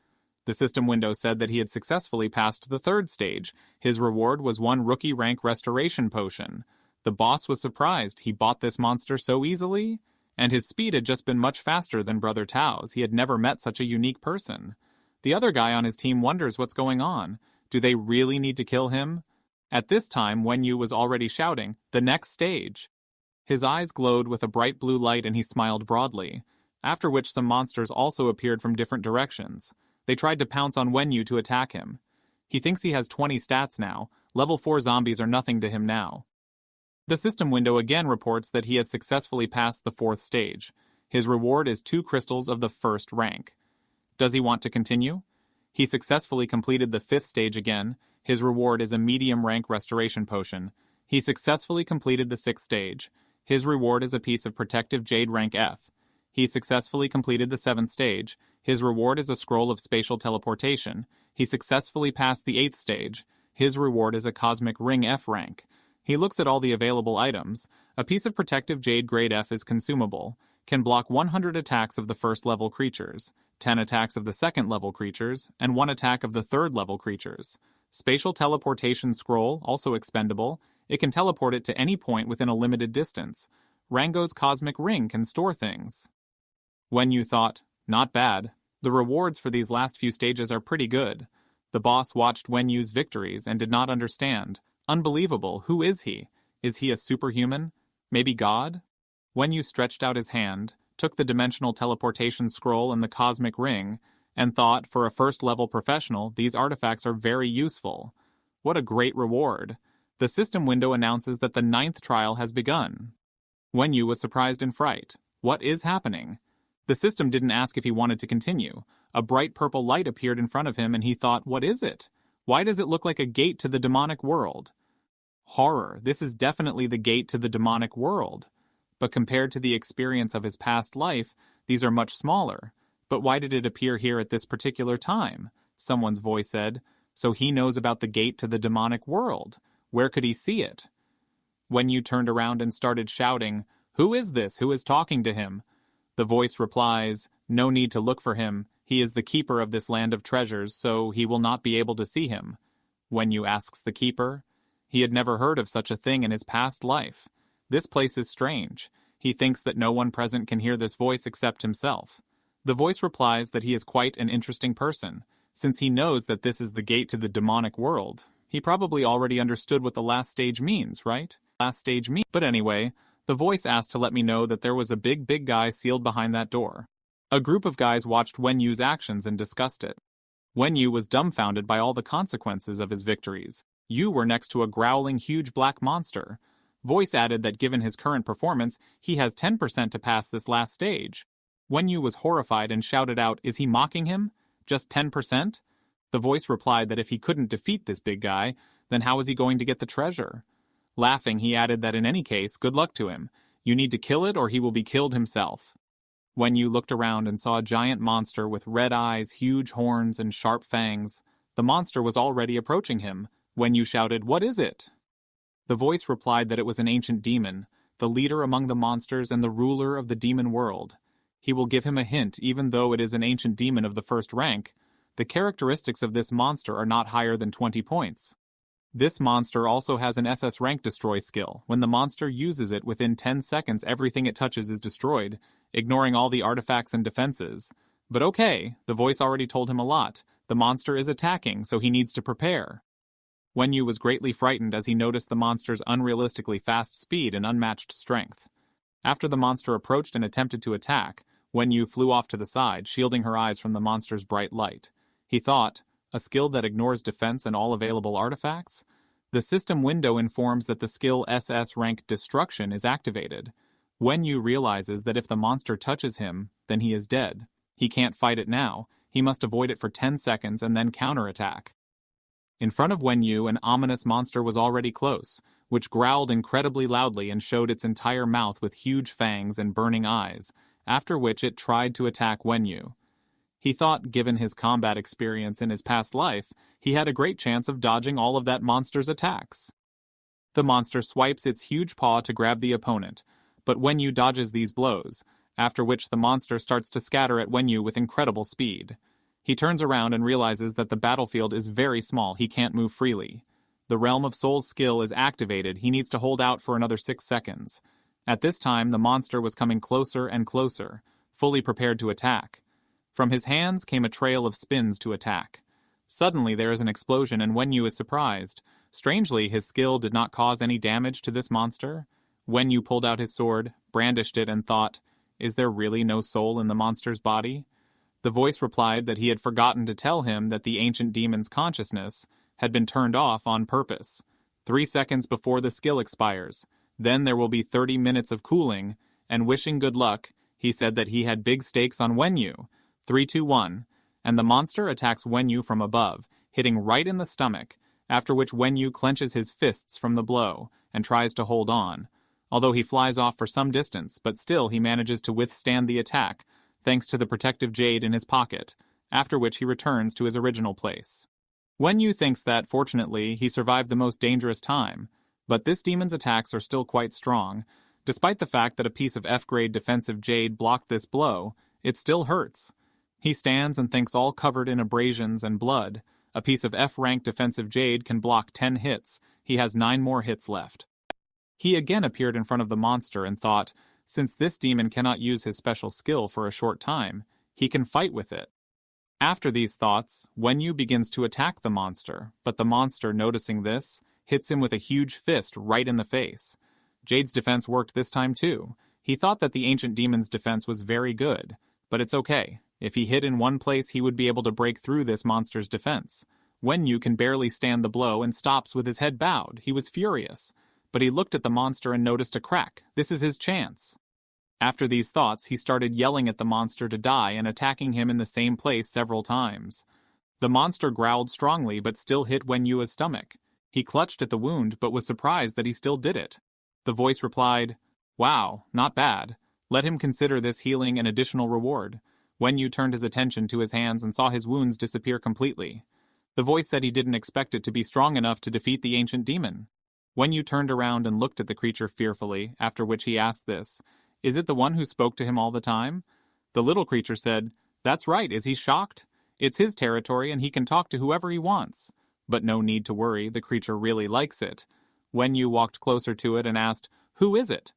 The system window said that he had successfully passed the third stage. His reward was 1 rookie rank restoration potion. The boss was surprised. He bought this monster so easily? And his speed had just been much faster than Brother Tao's. He had never met such a unique person. The other guy on his team wonders what's going on. Do they really need to kill him? At this time, Wenyu was already shouting, "The next stage!" His eyes glowed with a bright blue light and he smiled broadly, after which some monsters also appeared from different directions. They tried to pounce on Wenyu to attack him. He thinks he has 20 stats now. Level 4 zombies are nothing to him now. The system window again reports that he has successfully passed the 4th stage. His reward is 2 crystals of the 1st rank. Does he want to continue? He successfully completed the 5th stage again. His reward is a medium rank restoration potion. He successfully completed the 6th stage. His reward is a piece of protective jade rank F. He successfully completed the 7th stage. His reward is a scroll of spatial teleportation. He successfully passed the 8th stage. His reward is a cosmic ring F rank. He looks at all the available items. A piece of protective jade grade F is consumable. Can block 100 attacks of the 1st level creatures, 10 attacks of the 2nd level creatures, and 1 attack of the 3rd level creatures. Spatial teleportation scroll, also expendable. It can teleport it to any point within a limited distance. Rango's cosmic ring can store things. Wenyu thought, not bad. The rewards for these last few stages are pretty good. The boss watched Wenyu's victories and did not understand. Unbelievable, who is he? Is he a superhuman? Maybe God? Wenyu stretched out his hand, took the dimensional teleportation scroll and the cosmic ring, and thought, for a 1st level professional, these artifacts are very useful. What a great reward. The system window announces that the 9th trial has begun. Wenyu was surprised in fright. What is happening? The system didn't ask if he wanted to continue. A bright purple light appeared in front of him and he thought, what is it? Why does it look like a gate to the demonic world? Horror, this is definitely the gate to the demonic world. But compared to the experience of his past life, these are much smaller. But why did it appear here at this particular time? Someone's voice said. So he knows about the gate to the demonic world. Where could he see it? Wenyu turned around and started shouting, "Who is this? Who is talking to him?" The voice replies, "No need to look for him. He is the keeper of this land of treasures, so he will not be able to see him." Wenyu asks the keeper. He had never heard of such a thing in his past life. This place is strange. He thinks that no one present can hear this voice except himself. The voice replies that he is quite an interesting person. Since he knows that this is the gate to the demonic world, he probably already understood what the last stage means, right? But anyway, the voice asked to let me know that there was a big guy sealed behind that door. A group of guys watched Wenyu's actions and discussed it. Wenyu was dumbfounded by all the consequences of his victories. You were next to a growling huge black monster. Voice added that given his current performance, he has 10% to pass this last stage. Wenyu was horrified and shouted out, "Is he mocking him? Just 10%? The voice replied that if he couldn't defeat this big guy, then how was he going to get the treasure? Laughing, he added that in any case, good luck to him. You need to kill it or he will be killed himself. Wenyu looked around and saw a giant monster with red eyes, huge horns, and sharp fangs. The monster was already approaching him. Wenyu shouted, "What is it?" The voice replied that it was an ancient demon, the leader among the monsters and the ruler of the demon world. He will give him a hint, even though it is an ancient demon of the 1st rank. The characteristics of this monster are not higher than 20 points. This monster also has an SS rank destroy skill. When the monster uses it within 10 seconds, everything it touches is destroyed, ignoring all the artifacts and defenses. But okay, the voice already told him a lot. The monster is attacking, so he needs to prepare. Wenyu was greatly frightened as he noticed the monster's unrealistically fast speed and unmatched strength. After the monster approached and attempted to attack, Wenyu flew off to the side, shielding her eyes from the monster's bright light. He thought, a skill that ignores defense and all available artifacts? The system window informs that the skill SS rank Destruction is activated. Wenyu realizes that if the monster touches him, then he is dead. He can't fight it now. He must avoid it for 10 seconds and then counterattack. In front of Wenyu, an ominous monster was already close, which growled incredibly loudly and showed its entire mouth with huge fangs and burning eyes, after which it tried to attack Wenyu. He thought, given his combat experience in his past life, he had a great chance of dodging all of that monster's attacks. The monster swipes its huge paw to grab the opponent, but Wenyu dodges these blows, after which the monster starts to scatter at Wenyu with incredible speed. He turns around and realizes that the battlefield is very small, he can't move freely. The Realm of Soul's skill is activated, he needs to hold out for another 6 seconds. At this time, the monster was coming closer and closer, fully prepared to attack. From his hands came a trail of spins to attack. Suddenly there is an explosion and Wenyu is surprised. Strangely, his skill did not cause any damage to this monster. Wenyu pulled out his sword, brandished it, and thought, "Is there really no soul in the monster's body?" The voice replied that he had forgotten to tell him that the ancient demon's consciousness had been turned off on purpose. 3 seconds before the skill expires. Then there will be 30 minutes of cooling, and wishing good luck, he said that he had big stakes on Wenyu. 3, 2, 1. And the monster attacks Wenyu from above, hitting right in the stomach, after which Wenyu clenches his fists from the blow and tries to hold on. Although he flies off for some distance, but still he manages to withstand the attack, thanks to the protective jade in his pocket, after which he returns to his original place. Wenyu thinks that, fortunately, he survived the most dangerous time, but this demon's attacks are still quite strong. Despite the fact that a piece of F-grade defensive jade blocked this blow, it still hurts. He stands and thinks all covered in abrasions and blood. A piece of F-rank defensive jade can block 10 hits. He has 9 more hits left. He again appeared in front of the monster and thought, since this demon cannot use his special skill for a short time, he can fight with it. After these thoughts, Wenyu begins to attack the monster, but the monster, noticing this, hits him with a huge fist right in the face. Jade's defense worked this time too. He thought that the ancient demon's defense was very good, but it's okay. If he hit in one place, he would be able to break through this monster's defense. Wenyu can barely stand the blow and stops with his head bowed. He was furious. But he looked at the monster and noticed a crack. This is his chance. After these thoughts, he started yelling at the monster to die and attacking him in the same place several times. The monster growled strongly but still hit Wenyu's stomach. He clutched at the wound but was surprised that he still did it. The voice replied, "Wow, not bad. Let him consider this healing an additional reward." Wenyu turned his attention to his hands and saw his wounds disappear completely. The voice said he didn't expect it to be strong enough to defeat the ancient demon. Wenyu turned around and looked at the creature fearfully, after which he asked this, "Is it the one who spoke to him all the time?" The little creature said, "That's right, is he shocked? It's his territory and he can talk to whoever he wants." But no need to worry, the creature really likes it. Wenyu walked closer to it and asked, "Who is it?"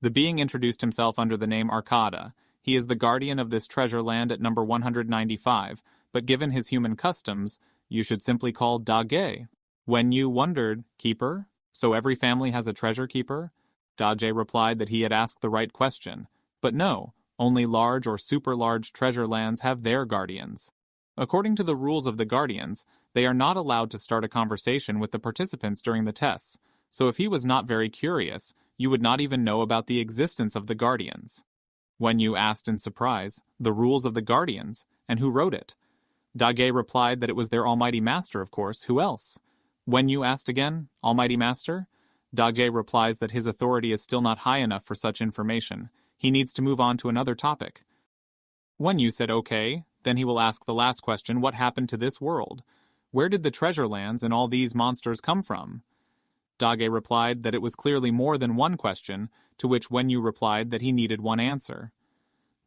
The being introduced himself under the name Arcada. He is the guardian of this treasure land at number 195, but given his human customs, you should simply call Dage. Wenyu wondered, "Keeper? So every family has a treasure keeper?" Dage replied that he had asked the right question. But no, only large or super large treasure lands have their guardians. According to the rules of the guardians, they are not allowed to start a conversation with the participants during the tests, so if he was not very curious, you would not even know about the existence of the guardians. Wenyu asked in surprise, "The rules of the guardians? And who wrote it?" Dage replied that it was their almighty master, of course. Who else? Wenyu asked again, "Almighty master?" Dage replies that his authority is still not high enough for such information. He needs to move on to another topic. Wenyu said okay, then he will ask the last question, what happened to this world? Where did the treasure lands and all these monsters come from? Dage replied that it was clearly more than one question, to which Wenyu replied that he needed one answer.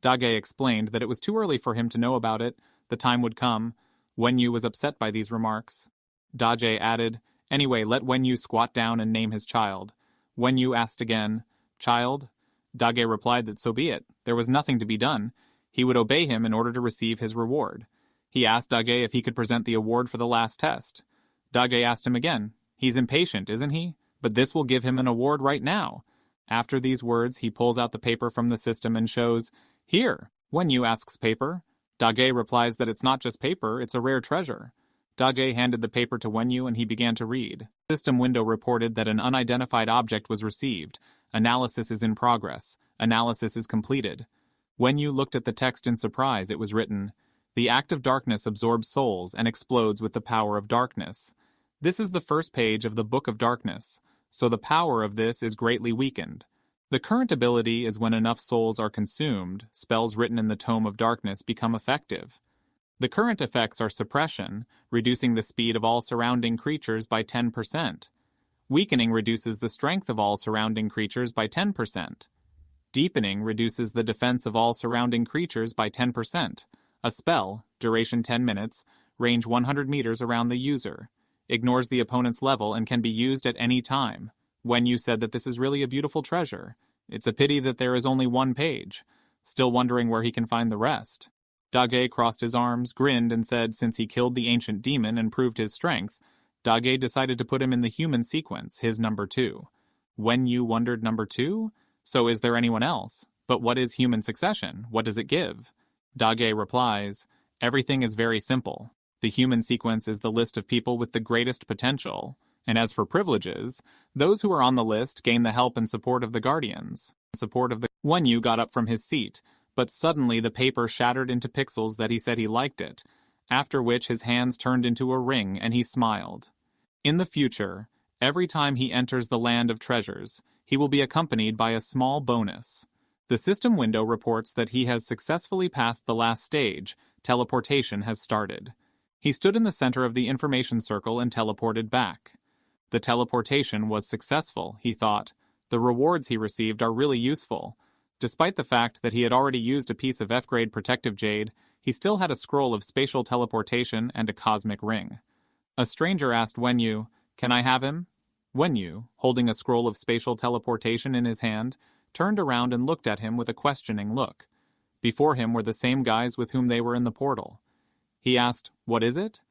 Dage explained that it was too early for him to know about it, the time would come. Wenyu was upset by these remarks. Dage added, "Anyway, let Wenyu squat down and name his child." Wenyu asked again, "Child?" Dage replied that so be it. There was nothing to be done. He would obey him in order to receive his reward. He asked Dage if he could present the award for the last test. Dage asked him again. He's impatient, isn't he? But this will give him an award right now. After these words, he pulls out the paper from the system and shows, "Here." Wenyu asks paper. Dage replies that it's not just paper, it's a rare treasure. Dage handed the paper to Wenyu and he began to read. The system window reported that an unidentified object was received. Analysis is in progress. Analysis is completed. Wenyu looked at the text in surprise. It was written, "The act of darkness absorbs souls and explodes with the power of darkness." This is the first page of the Book of Darkness, so the power of this is greatly weakened. The current ability is when enough souls are consumed, spells written in the Tome of Darkness become effective. The current effects are suppression, reducing the speed of all surrounding creatures by 10%. Weakening reduces the strength of all surrounding creatures by 10%. Deepening reduces the defense of all surrounding creatures by 10%. A spell, duration 10 minutes, range 100 meters around the user. Ignores the opponent's level and can be used at any time. Wenyu said that this is really a beautiful treasure. It's a pity that there is only one page. Still wondering where he can find the rest. Dage crossed his arms, grinned, and said since he killed the ancient demon and proved his strength, Dage decided to put him in the human sequence, his number 2. When you wondered number 2? So is there anyone else? But what is human succession? What does it give? Dage replies, everything is very simple. The human sequence is the list of people with the greatest potential. And as for privileges, those who are on the list gain the help and support of the guardians. Wenyu got up from his seat, but suddenly the paper shattered into pixels that he said he liked it, after which his hands turned into a ring and he smiled. In the future, every time he enters the land of treasures, he will be accompanied by a small bonus. The system window reports that he has successfully passed the last stage. Teleportation has started. He stood in the center of the information circle and teleported back. The teleportation was successful, he thought. The rewards he received are really useful. Despite the fact that he had already used a piece of F-grade protective jade, he still had a scroll of spatial teleportation and a cosmic ring. A stranger asked Wenyu, "Can I have him?" Wenyu, holding a scroll of spatial teleportation in his hand, turned around and looked at him with a questioning look. Before him were the same guys with whom they were in the portal. He asked, "What is it?"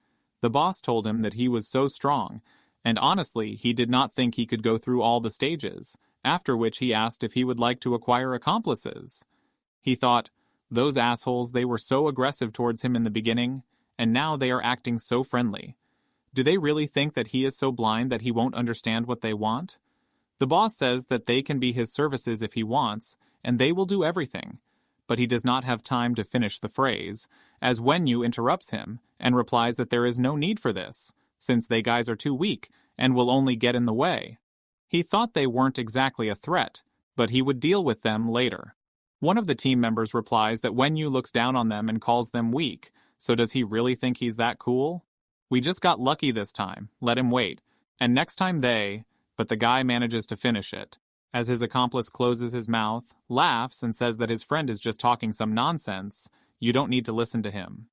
The boss told him that he was so strong, and honestly, he did not think he could go through all the stages, after which he asked if he would like to acquire accomplices. He thought, those assholes, they were so aggressive towards him in the beginning, and now they are acting so friendly. Do they really think that he is so blind that he won't understand what they want? The boss says that they can be his services if he wants, and they will do everything. But he does not have time to finish the phrase, as Wenyu interrupts him and replies that there is no need for this, since they guys are too weak and will only get in the way. He thought they weren't exactly a threat, but he would deal with them later. One of the team members replies that Wenyu looks down on them and calls them weak, so does he really think he's that cool? We just got lucky this time, let him wait, and next time but the guy manages to finish it. As his accomplice closes his mouth, laughs, and says that his friend is just talking some nonsense, you don't need to listen to him.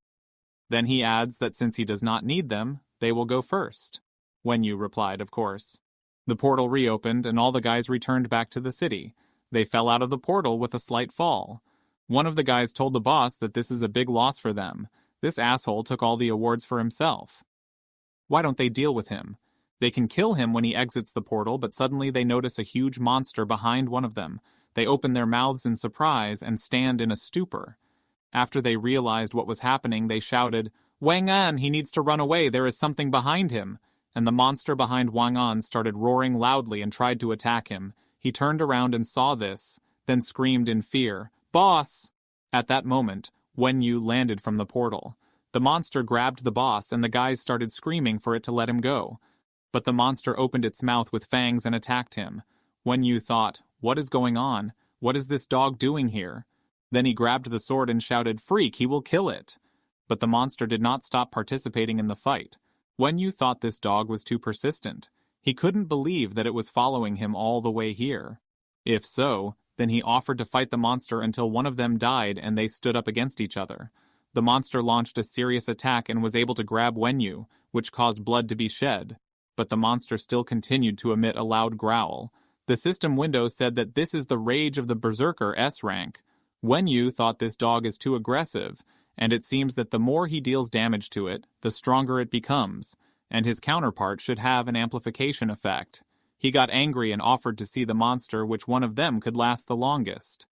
Then he adds that since he does not need them, they will go first. Wenyu replied, of course. The portal reopened and all the guys returned back to the city. They fell out of the portal with a slight fall. One of the guys told the boss that this is a big loss for them. This asshole took all the awards for himself. Why don't they deal with him? They can kill him when he exits the portal, but suddenly they notice a huge monster behind one of them. They open their mouths in surprise and stand in a stupor. After they realized what was happening, they shouted, "Wang An, he needs to run away, there is something behind him." And the monster behind Wang An started roaring loudly and tried to attack him. He turned around and saw this, then screamed in fear, "Boss!" At that moment, Wenyu landed from the portal. The monster grabbed the boss and the guys started screaming for it to let him go. But the monster opened its mouth with fangs and attacked him. Wenyu thought, what is going on? What is this dog doing here? Then he grabbed the sword and shouted, "Freak, he will kill it!" But the monster did not stop participating in the fight. Wenyu thought this dog was too persistent. He couldn't believe that it was following him all the way here. If so, then he offered to fight the monster until one of them died and they stood up against each other. The monster launched a serious attack and was able to grab Wenyu, which caused blood to be shed. But the monster still continued to emit a loud growl. The system window said that this is the rage of the Berserker S rank. Wenyu thought this dog is too aggressive, and it seems that the more he deals damage to it, the stronger it becomes, and his counterpart should have an amplification effect. He got angry and offered to see the monster which one of them could last the longest.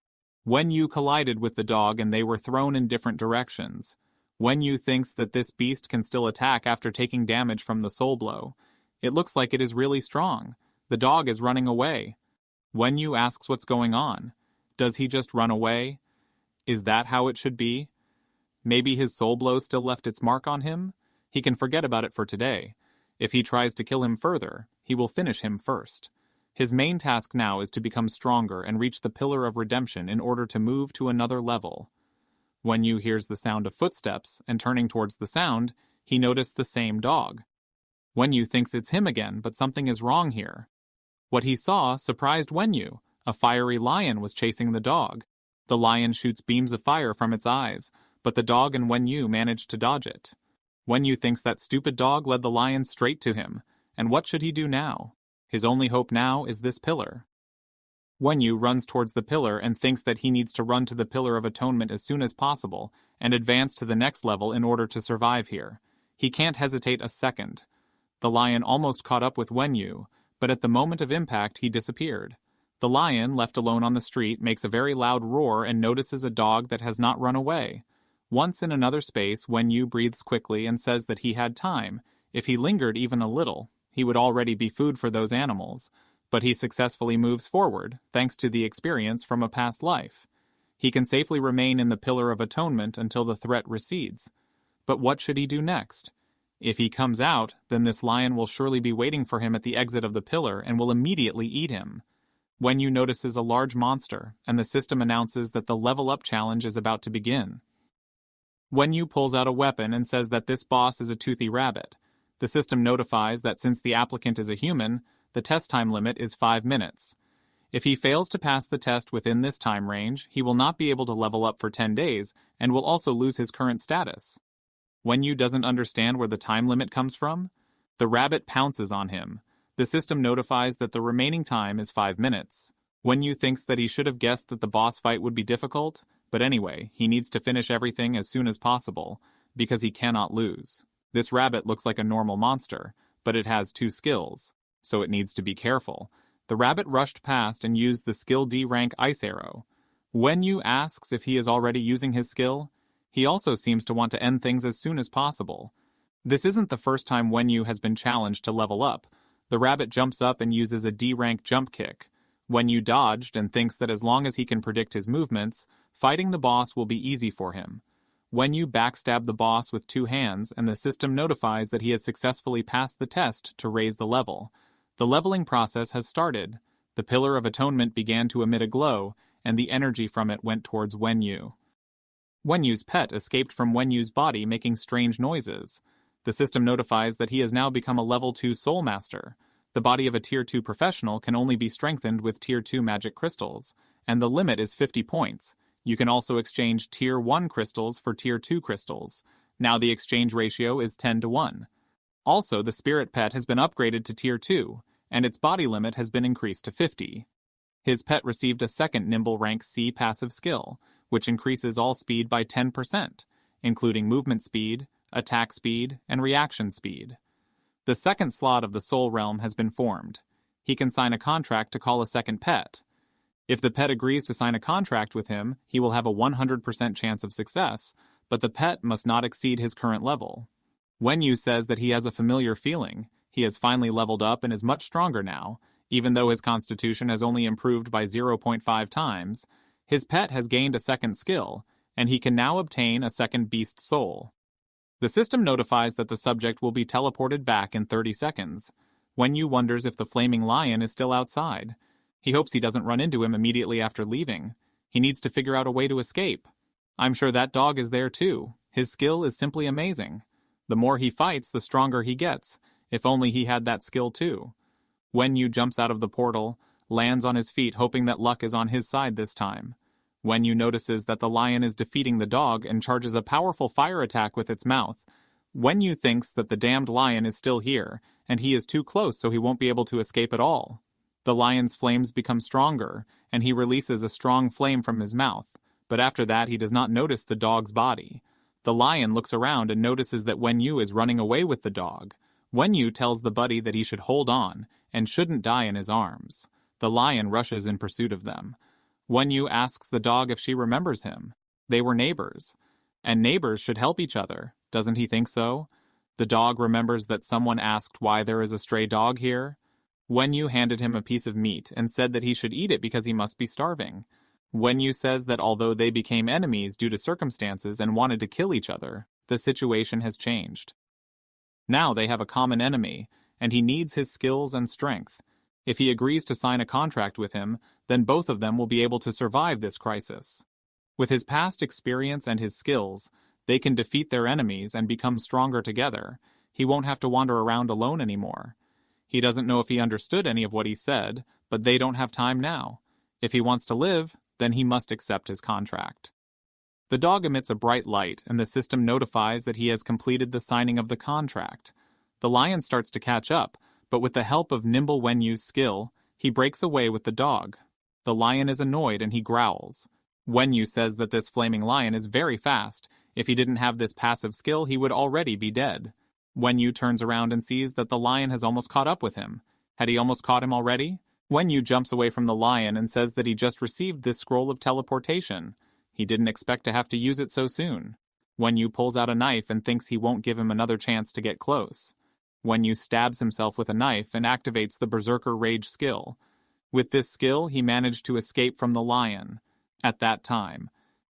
Wenyu collided with the dog and they were thrown in different directions. Wenyu thinks that this beast can still attack after taking damage from the soul blow. It looks like it is really strong. The dog is running away. Wenyu asks what's going on. Does he just run away? Is that how it should be? Maybe his soul blow still left its mark on him? He can forget about it for today. If he tries to kill him further, he will finish him first. His main task now is to become stronger and reach the Pillar of Redemption in order to move to another level. Wenyu hears the sound of footsteps, and turning towards the sound, he noticed the same dog. Wenyu thinks it's him again, but something is wrong here. What he saw surprised Wenyu. A fiery lion was chasing the dog. The lion shoots beams of fire from its eyes, but the dog and Wenyu managed to dodge it. Wenyu thinks that stupid dog led the lion straight to him, and what should he do now? His only hope now is this pillar. Wenyu runs towards the pillar and thinks that he needs to run to the Pillar of Atonement as soon as possible and advance to the next level in order to survive here. He can't hesitate a second. The lion almost caught up with Wenyu, but at the moment of impact he disappeared. The lion, left alone on the street, makes a very loud roar and notices a dog that has not run away. Once in another space, Wenyu breathes quickly and says that he had time. If he lingered even a little, he would already be food for those animals. But he successfully moves forward, thanks to the experience from a past life. He can safely remain in the Pillar of Atonement until the threat recedes. But what should he do next? If he comes out, then this lion will surely be waiting for him at the exit of the pillar and will immediately eat him. Wenyu notices a large monster, and the system announces that the level up challenge is about to begin. Wenyu pulls out a weapon and says that this boss is a toothy rabbit. The system notifies that since the applicant is a human, the test time limit is 5 minutes. If he fails to pass the test within this time range, he will not be able to level up for 10 days and will also lose his current status. Wenyu doesn't understand where the time limit comes from. The rabbit pounces on him. The system notifies that the remaining time is 5 minutes. Wenyu thinks that he should have guessed that the boss fight would be difficult, but anyway, he needs to finish everything as soon as possible, because he cannot lose. This rabbit looks like a normal monster, but it has 2 skills, so it needs to be careful. The rabbit rushed past and used the skill D rank ice arrow. Wenyu asks if he is already using his skill. He also seems to want to end things as soon as possible. This isn't the first time Wenyu has been challenged to level up. The rabbit jumps up and uses a D-rank jump kick. Wenyu dodged and thinks that as long as he can predict his movements, fighting the boss will be easy for him. Wenyu backstabbed the boss with 2 hands, and the system notifies that he has successfully passed the test to raise the level. The leveling process has started. The Pillar of Atonement began to emit a glow, and the energy from it went towards Wenyu. Wenyu's pet escaped from Wenyu's body, making strange noises. The system notifies that he has now become a level 2 Soul Master. The body of a Tier 2 professional can only be strengthened with Tier 2 magic crystals, and the limit is 50 points. You can also exchange Tier 1 crystals for Tier 2 crystals. Now the exchange ratio is 10-1. Also, the spirit pet has been upgraded to Tier 2, and its body limit has been increased to 50. His pet received a second Nimble Rank C passive skill, which increases all speed by 10%, including movement speed, attack speed, and reaction speed. The second slot of the Soul Realm has been formed. He can sign a contract to call a second pet. If the pet agrees to sign a contract with him, he will have a 100% chance of success, but the pet must not exceed his current level. Wenyu says that he has a familiar feeling. He has finally leveled up and is much stronger now. Even though his constitution has only improved by 0.5 times, his pet has gained a second skill, and he can now obtain a second beast soul. The system notifies that the subject will be teleported back in 30 seconds. Wenyu wonders if the flaming lion is still outside. He hopes he doesn't run into him immediately after leaving. He needs to figure out a way to escape. I'm sure that dog is there too. His skill is simply amazing. The more he fights, the stronger he gets. If only he had that skill too. Wenyu jumps out of the portal, lands on his feet hoping that luck is on his side this time. Wenyu notices that the lion is defeating the dog and charges a powerful fire attack with its mouth. Wenyu thinks that the damned lion is still here, and he is too close so he won't be able to escape at all. The lion's flames become stronger, and he releases a strong flame from his mouth, but after that he does not notice the dog's body. The lion looks around and notices that Wenyu is running away with the dog. Wenyu tells the buddy that he should hold on and shouldn't die in his arms. The lion rushes in pursuit of them. Wenyu asks the dog if she remembers him. They were neighbors. And neighbors should help each other. Doesn't he think so? The dog remembers that someone asked why there is a stray dog here. Wenyu handed him a piece of meat and said that he should eat it because he must be starving. Wenyu says that although they became enemies due to circumstances and wanted to kill each other, the situation has changed. Now they have a common enemy, and he needs his skills and strength. If he agrees to sign a contract with him, then both of them will be able to survive this crisis. With his past experience and his skills, they can defeat their enemies and become stronger together. He won't have to wander around alone anymore. He doesn't know if he understood any of what he said, but they don't have time now. If he wants to live, then he must accept his contract. The dog emits a bright light, and the system notifies that he has completed the signing of the contract. The lion starts to catch up, but with the help of Nimble Wenyu's skill, he breaks away with the dog. The lion is annoyed and he growls. Wenyu says that this flaming lion is very fast. If he didn't have this passive skill, he would already be dead. Wenyu turns around and sees that the lion has almost caught up with him. Had he almost caught him already? Wenyu jumps away from the lion and says that he just received this scroll of teleportation. He didn't expect to have to use it so soon. Wenyu pulls out a knife and thinks he won't give him another chance to get close. Wenyu stabs himself with a knife and activates the Berserker Rage skill. With this skill, he managed to escape from the lion. At that time,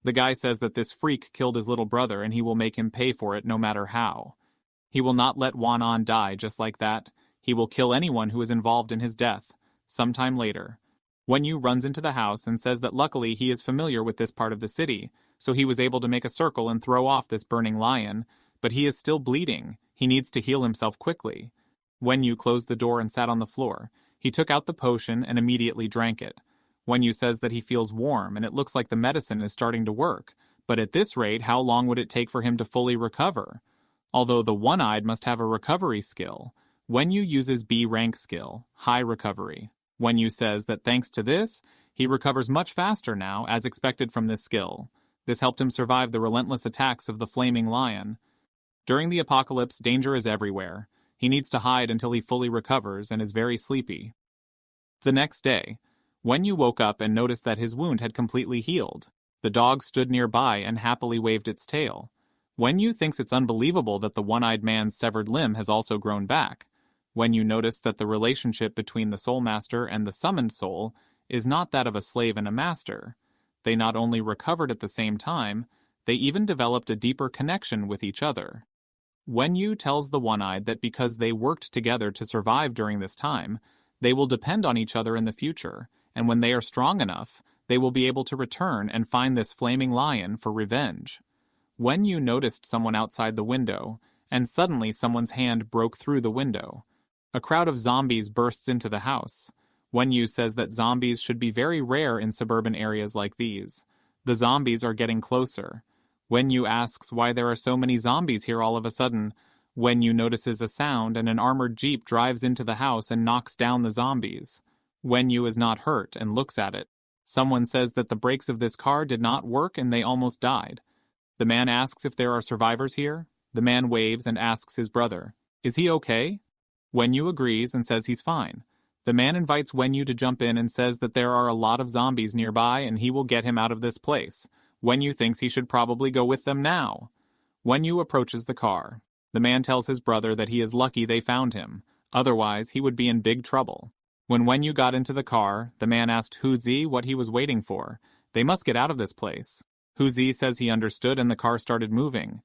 the guy says that this freak killed his little brother and he will make him pay for it no matter how. He will not let Wan-On die just like that. He will kill anyone who is involved in his death. Sometime later, Wenyu runs into the house and says that luckily he is familiar with this part of the city, so he was able to make a circle and throw off this burning lion, but he is still bleeding. He needs to heal himself quickly. Wenyu closed the door and sat on the floor. He took out the potion and immediately drank it. Wenyu says that he feels warm and it looks like the medicine is starting to work, but at this rate, how long would it take for him to fully recover? Although the one-eyed must have a recovery skill, Wenyu uses B rank skill, high recovery. Wenyu says that thanks to this, he recovers much faster now, as expected from this skill. This helped him survive the relentless attacks of the flaming lion. During the apocalypse, danger is everywhere. He needs to hide until he fully recovers and is very sleepy. The next day, Wenyu woke up and noticed that his wound had completely healed. The dog stood nearby and happily waved its tail. Wenyu thinks it's unbelievable that the one-eyed man's severed limb has also grown back. Wenyu noticed that the relationship between the soul master and the summoned soul is not that of a slave and a master. They not only recovered at the same time, they even developed a deeper connection with each other. Wenyu tells the one-eyed that because they worked together to survive during this time, they will depend on each other in the future, and when they are strong enough, they will be able to return and find this flaming lion for revenge. Wenyu noticed someone outside the window, and suddenly someone's hand broke through the window. A crowd of zombies bursts into the house. Wenyu says that zombies should be very rare in suburban areas like these. The zombies are getting closer. Wenyu asks why there are so many zombies here all of a sudden. Wenyu notices a sound and an armored jeep drives into the house and knocks down the zombies. Wenyu is not hurt and looks at it. Someone says that the brakes of this car did not work and they almost died. The man asks if there are survivors here. The man waves and asks his brother, "Is he okay?" Wenyu agrees and says he's fine. The man invites Wenyu to jump in and says that there are a lot of zombies nearby and he will get him out of this place. Wenyu thinks he should probably go with them now. Wenyu approaches the car. The man tells his brother that he is lucky they found him. Otherwise, he would be in big trouble. When Wenyu got into the car, the man asked Huzi what he was waiting for. They must get out of this place. Huzi says he understood and the car started moving.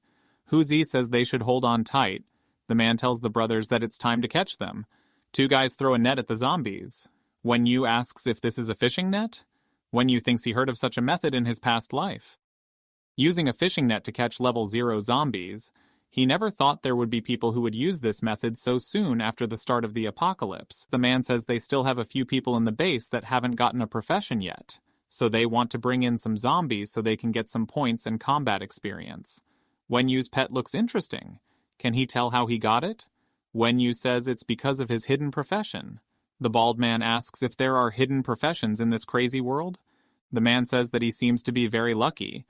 Huzi says they should hold on tight. The man tells the brothers that it's time to catch them. Two guys throw a net at the zombies. Wenyu asks if this is a fishing net. Wenyu thinks he heard of such a method in his past life. Using a fishing net to catch level 0 zombies, he never thought there would be people who would use this method so soon after the start of the apocalypse. The man says they still have a few people in the base that haven't gotten a profession yet, so they want to bring in some zombies so they can get some points and combat experience. Wenyu's pet looks interesting. Can he tell how he got it? Wenyu says it's because of his hidden profession. The bald man asks if there are hidden professions in this crazy world. The man says that he seems to be very lucky,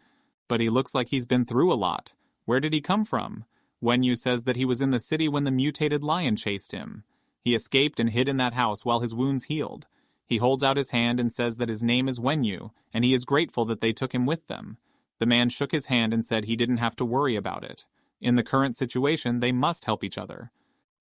but he looks like he's been through a lot. Where did he come from? Wenyu says that he was in the city when the mutated lion chased him. He escaped and hid in that house while his wounds healed. He holds out his hand and says that his name is Wenyu, and he is grateful that they took him with them. The man shook his hand and said he didn't have to worry about it. In the current situation, they must help each other.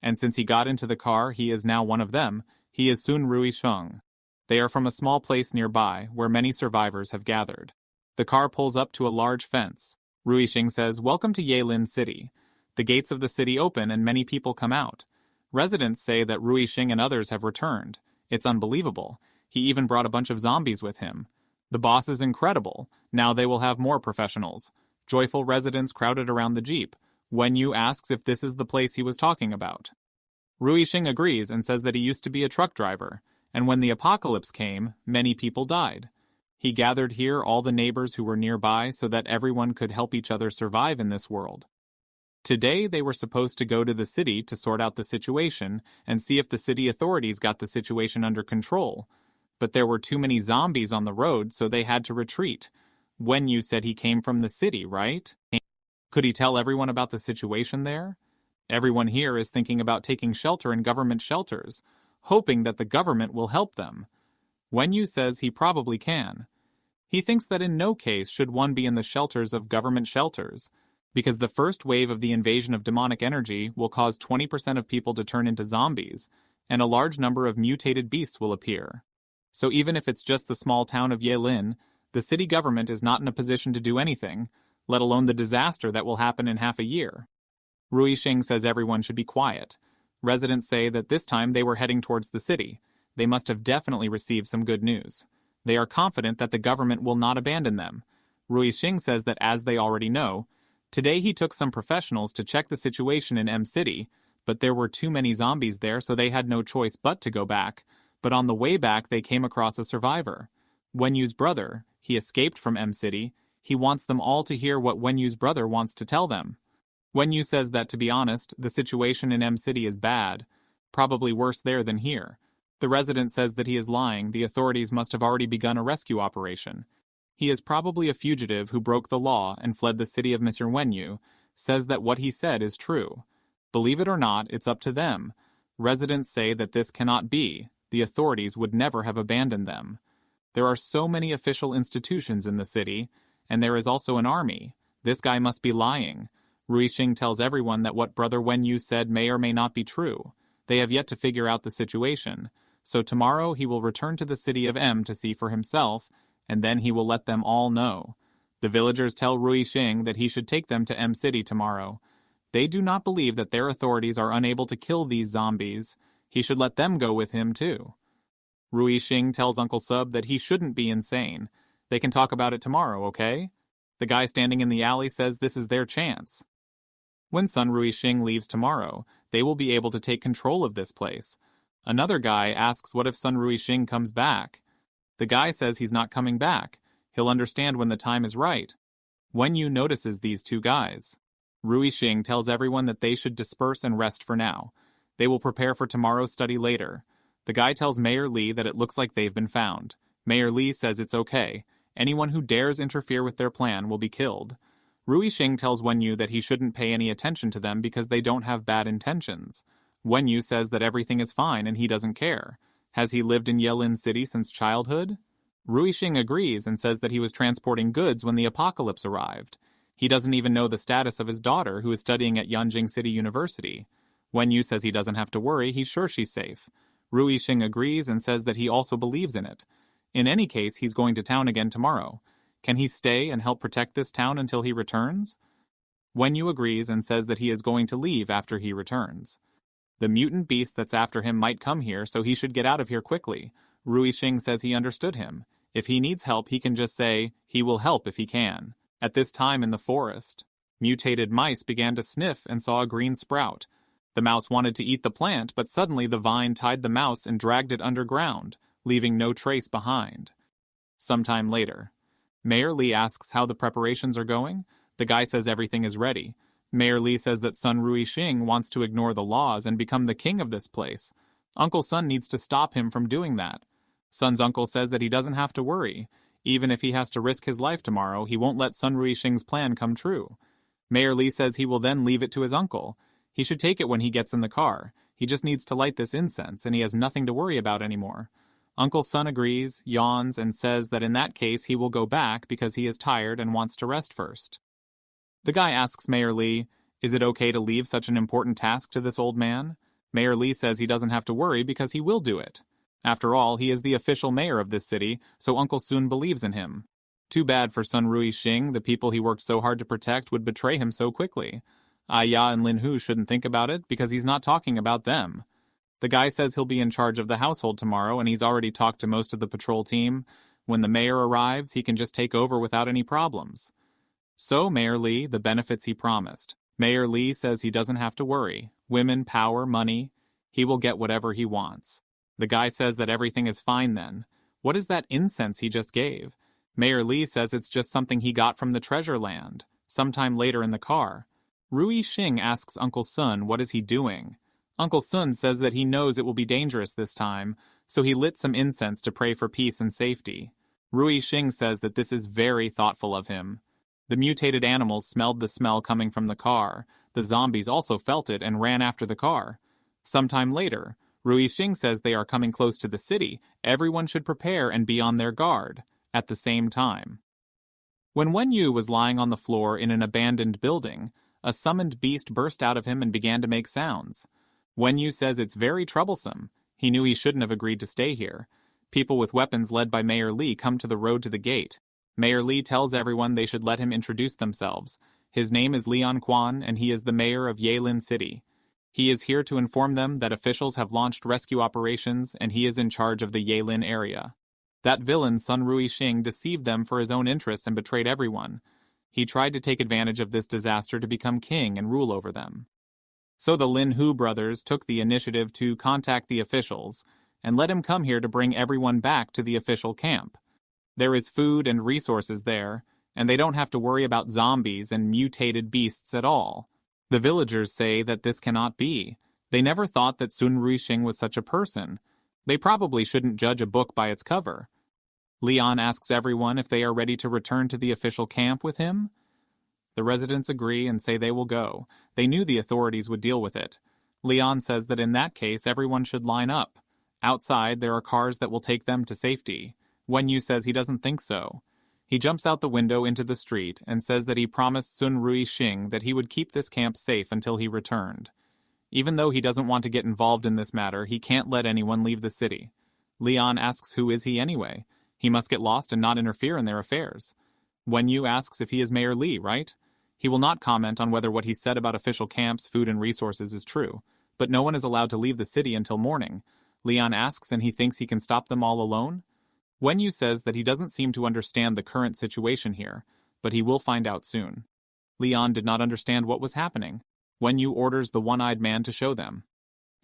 And since he got into the car, he is now one of them. He is Sun Ruisheng. They are from a small place nearby, where many survivors have gathered. The car pulls up to a large fence. Ruisheng says, "Welcome to Yelin City." The gates of the city open and many people come out. Residents say that Ruisheng and others have returned. It's unbelievable. He even brought a bunch of zombies with him. The boss is incredible. Now they will have more professionals. Joyful residents crowded around the jeep. Wenyu asks if this is the place he was talking about. Ruisheng agrees and says that he used to be a truck driver, and when the apocalypse came, many people died. He gathered here all the neighbors who were nearby so that everyone could help each other survive in this world. Today, they were supposed to go to the city to sort out the situation and see if the city authorities got the situation under control. but there were too many zombies on the road, so they had to retreat. Wenyu said he came from the city, right? Could he tell everyone about the situation there? Everyone here is thinking about taking shelter in government shelters, hoping that the government will help them. Wenyu says he probably can. He thinks that in no case should one be in the shelters of government shelters, because the first wave of the invasion of demonic energy will cause 20% of people to turn into zombies, and a large number of mutated beasts will appear. So even if it's just the small town of Yelin, the city government is not in a position to do anything, let alone the disaster that will happen in half a year. Rui Xing says everyone should be quiet. Residents say that this time they were heading towards the city. They must have definitely received some good news. They are confident that the government will not abandon them. Rui Xing says that as they already know, today he took some professionals to check the situation in M City, but there were too many zombies there, so they had no choice but to go back. But on the way back they came across a survivor. Wenyu's brother. He escaped from M City. He wants them all to hear what Wenyu's brother wants to tell them. Wenyu says that, to be honest, the situation in M City is bad. Probably worse there than here. The resident says that he is lying. The authorities must have already begun a rescue operation. He is probably a fugitive who broke the law and fled the city of Mr. Wenyu, says that what he said is true. Believe it or not, it's up to them. Residents say that this cannot be. The authorities would never have abandoned them. There are so many official institutions in the city, and there is also an army. This guy must be lying. Rui Xing tells everyone that what Brother Wenyu said may or may not be true. They have yet to figure out the situation. So tomorrow he will return to the city of M to see for himself, and then he will let them all know. The villagers tell Rui Xing that he should take them to M City tomorrow. They do not believe that their authorities are unable to kill these zombies. He should let them go with him too. Rui Xing tells Uncle Sub that he shouldn't be insane. They can talk about it tomorrow, okay? The guy standing in the alley says this is their chance. When Sun Rui Xing leaves tomorrow, they will be able to take control of this place. Another guy asks what if Sun Rui Xing comes back. The guy says he's not coming back. He'll understand when the time is right. Wenyu notices these two guys. Rui Xing tells everyone that they should disperse and rest for now. They will prepare for tomorrow's study later. The guy tells Mayor Li that it looks like they've been found. Mayor Li says it's okay. Anyone who dares interfere with their plan will be killed. Rui Xing tells Wenyu that he shouldn't pay any attention to them because they don't have bad intentions. Wenyu says that everything is fine and he doesn't care. Has he lived in Yelin City since childhood? Rui Xing agrees and says that he was transporting goods when the apocalypse arrived. He doesn't even know the status of his daughter, who is studying at Yanjing City University. Wenyu says he doesn't have to worry, he's sure she's safe. Rui Xing agrees and says that he also believes in it. In any case, he's going to town again tomorrow. Can he stay and help protect this town until he returns? Wenyu agrees and says that he is going to leave after he returns. The mutant beast that's after him might come here, so he should get out of here quickly. Rui Xing says he understood him. If he needs help, he can just say, he will help if he can. At this time in the forest, mutated mice began to sniff and saw a green sprout. The mouse wanted to eat the plant, but suddenly the vine tied the mouse and dragged it underground, leaving no trace behind. Sometime later, Mayor Li asks how the preparations are going. The guy says everything is ready. Mayor Li says that Sun Rui Xing wants to ignore the laws and become the king of this place. Uncle Sun needs to stop him from doing that. Sun's uncle says that he doesn't have to worry. Even if he has to risk his life tomorrow, he won't let Sun Rui Xing's plan come true. Mayor Li says he will then leave it to his uncle. He should take it when he gets in the car. He just needs to light this incense, and he has nothing to worry about anymore. Uncle Sun agrees, yawns, and says that in that case he will go back because he is tired and wants to rest first. The guy asks Mayor Li, is it okay to leave such an important task to this old man? Mayor Li says he doesn't have to worry because he will do it. After all, he is the official mayor of this city, so Uncle Sun believes in him. Too bad for Sun Rui Xing, the people he worked so hard to protect would betray him so quickly. Aya and Lin Hu shouldn't think about it because he's not talking about them. The guy says he'll be in charge of the household tomorrow and he's already talked to most of the patrol team. When the mayor arrives, he can just take over without any problems. So Mayor Li, the benefits he promised. Mayor Li says he doesn't have to worry. Women, power, money. He will get whatever he wants. The guy says that everything is fine then. What is that incense he just gave? Mayor Li says it's just something he got from the treasure land. Sometime later in the car, Rui Xing asks Uncle Sun what is he doing. Uncle Sun says that he knows it will be dangerous this time, so he lit some incense to pray for peace and safety. Rui Xing says that this is very thoughtful of him. The mutated animals smelled the smell coming from the car. The zombies also felt it and ran after the car. Sometime later, Rui Xing says they are coming close to the city. Everyone should prepare and be on their guard at the same time. When Wen Yu was lying on the floor in an abandoned building, a summoned beast burst out of him and began to make sounds. Wen Yu says it's very troublesome. He knew he shouldn't have agreed to stay here. People with weapons led by Mayor Li come to the road to the gate. Mayor Li tells everyone they should let him introduce themselves. His name is Lian Quan, and he is the mayor of Yelin City. He is here to inform them that officials have launched rescue operations, and he is in charge of the Yelin area. That villain Sun Rui Xing deceived them for his own interests and betrayed everyone. He tried to take advantage of this disaster to become king and rule over them. So the Lin Hu brothers took the initiative to contact the officials and let him come here to bring everyone back to the official camp. There is food and resources there, and they don't have to worry about zombies and mutated beasts at all. The villagers say that this cannot be. They never thought that Sun Ruixing was such a person. They probably shouldn't judge a book by its cover. Leon asks everyone if they are ready to return to the official camp with him. The residents agree and say they will go. They knew the authorities would deal with it. Leon says that in that case everyone should line up. Outside there are cars that will take them to safety. Wen Yu says he doesn't think so. He jumps out the window into the street and says that he promised Sun Ruixing that he would keep this camp safe until he returned. Even though he doesn't want to get involved in this matter, he can't let anyone leave the city. Leon asks who is he anyway. He must get lost and not interfere in their affairs. Wen Yu asks if he is Mayor Li, right? He will not comment on whether what he said about official camps, food, and resources is true, but no one is allowed to leave the city until morning. Leon asks and he thinks he can stop them all alone? Wen Yu says that he doesn't seem to understand the current situation here, but he will find out soon. Leon did not understand what was happening. Wen Yu orders the one-eyed man to show them.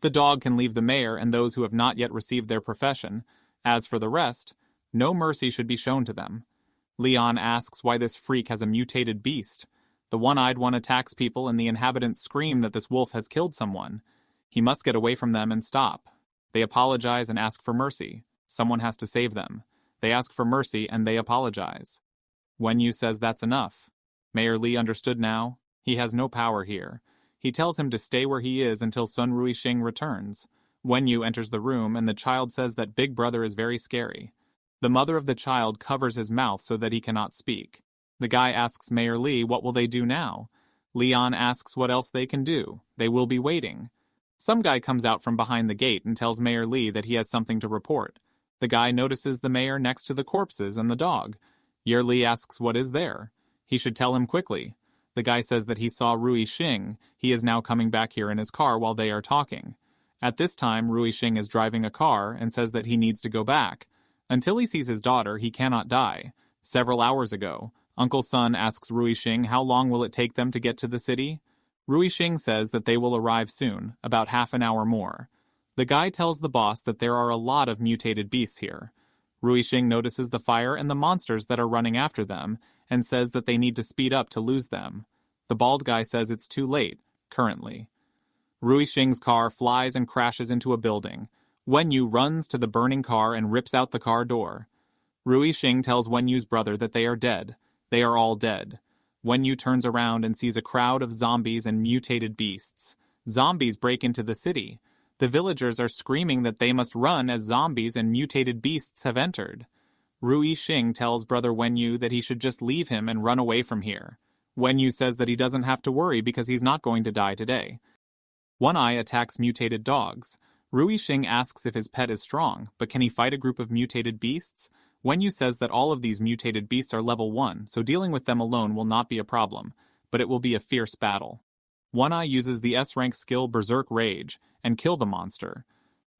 The dog can leave the mayor and those who have not yet received their profession. As for the rest, no mercy should be shown to them. Leon asks why this freak has a mutated beast. The one-eyed one attacks people and the inhabitants scream that this wolf has killed someone. He must get away from them and stop. They apologize and ask for mercy. Someone has to save them. They ask for mercy and they apologize. Wen Yu says that's enough. Mayor Li understood now. He has no power here. He tells him to stay where he is until Sun Ruixing returns. Wen Yu enters the room and the child says that Big Brother is very scary. The mother of the child covers his mouth so that he cannot speak. The guy asks Mayor Li what will they do now. Leon asks what else they can do. They will be waiting. Some guy comes out from behind the gate and tells Mayor Li that he has something to report. The guy notices the mayor next to the corpses and the dog. Mayor Li asks what is there. He should tell him quickly. The guy says that he saw Rui Xing. He is now coming back here in his car while they are talking. At this time, Rui Xing is driving a car and says that he needs to go back. Until he sees his daughter, he cannot die. Several hours ago, Uncle Sun asks Rui Xing how long will it take them to get to the city. Rui Xing says that they will arrive soon, about half an hour more. The guy tells the boss that there are a lot of mutated beasts here. Rui Xing notices the fire and the monsters that are running after them, and says that they need to speed up to lose them. The bald guy says it's too late, currently. Rui Xing's car flies and crashes into a building. Wen Yu runs to the burning car and rips out the car door. Rui Xing tells Wen Yu's brother that they are dead. They are all dead. Wen Yu turns around and sees a crowd of zombies and mutated beasts. Zombies break into the city. The villagers are screaming that they must run as zombies and mutated beasts have entered. Rui Xing tells brother Wen Yu that he should just leave him and run away from here. Wen Yu says that he doesn't have to worry because he's not going to die today. One Eye attacks mutated dogs. Rui Xing asks if his pet is strong, but can he fight a group of mutated beasts? Wen Yu says that all of these mutated beasts are level 1, so dealing with them alone will not be a problem, but it will be a fierce battle. One Eye uses the S-rank skill Berserk Rage and kill the monster.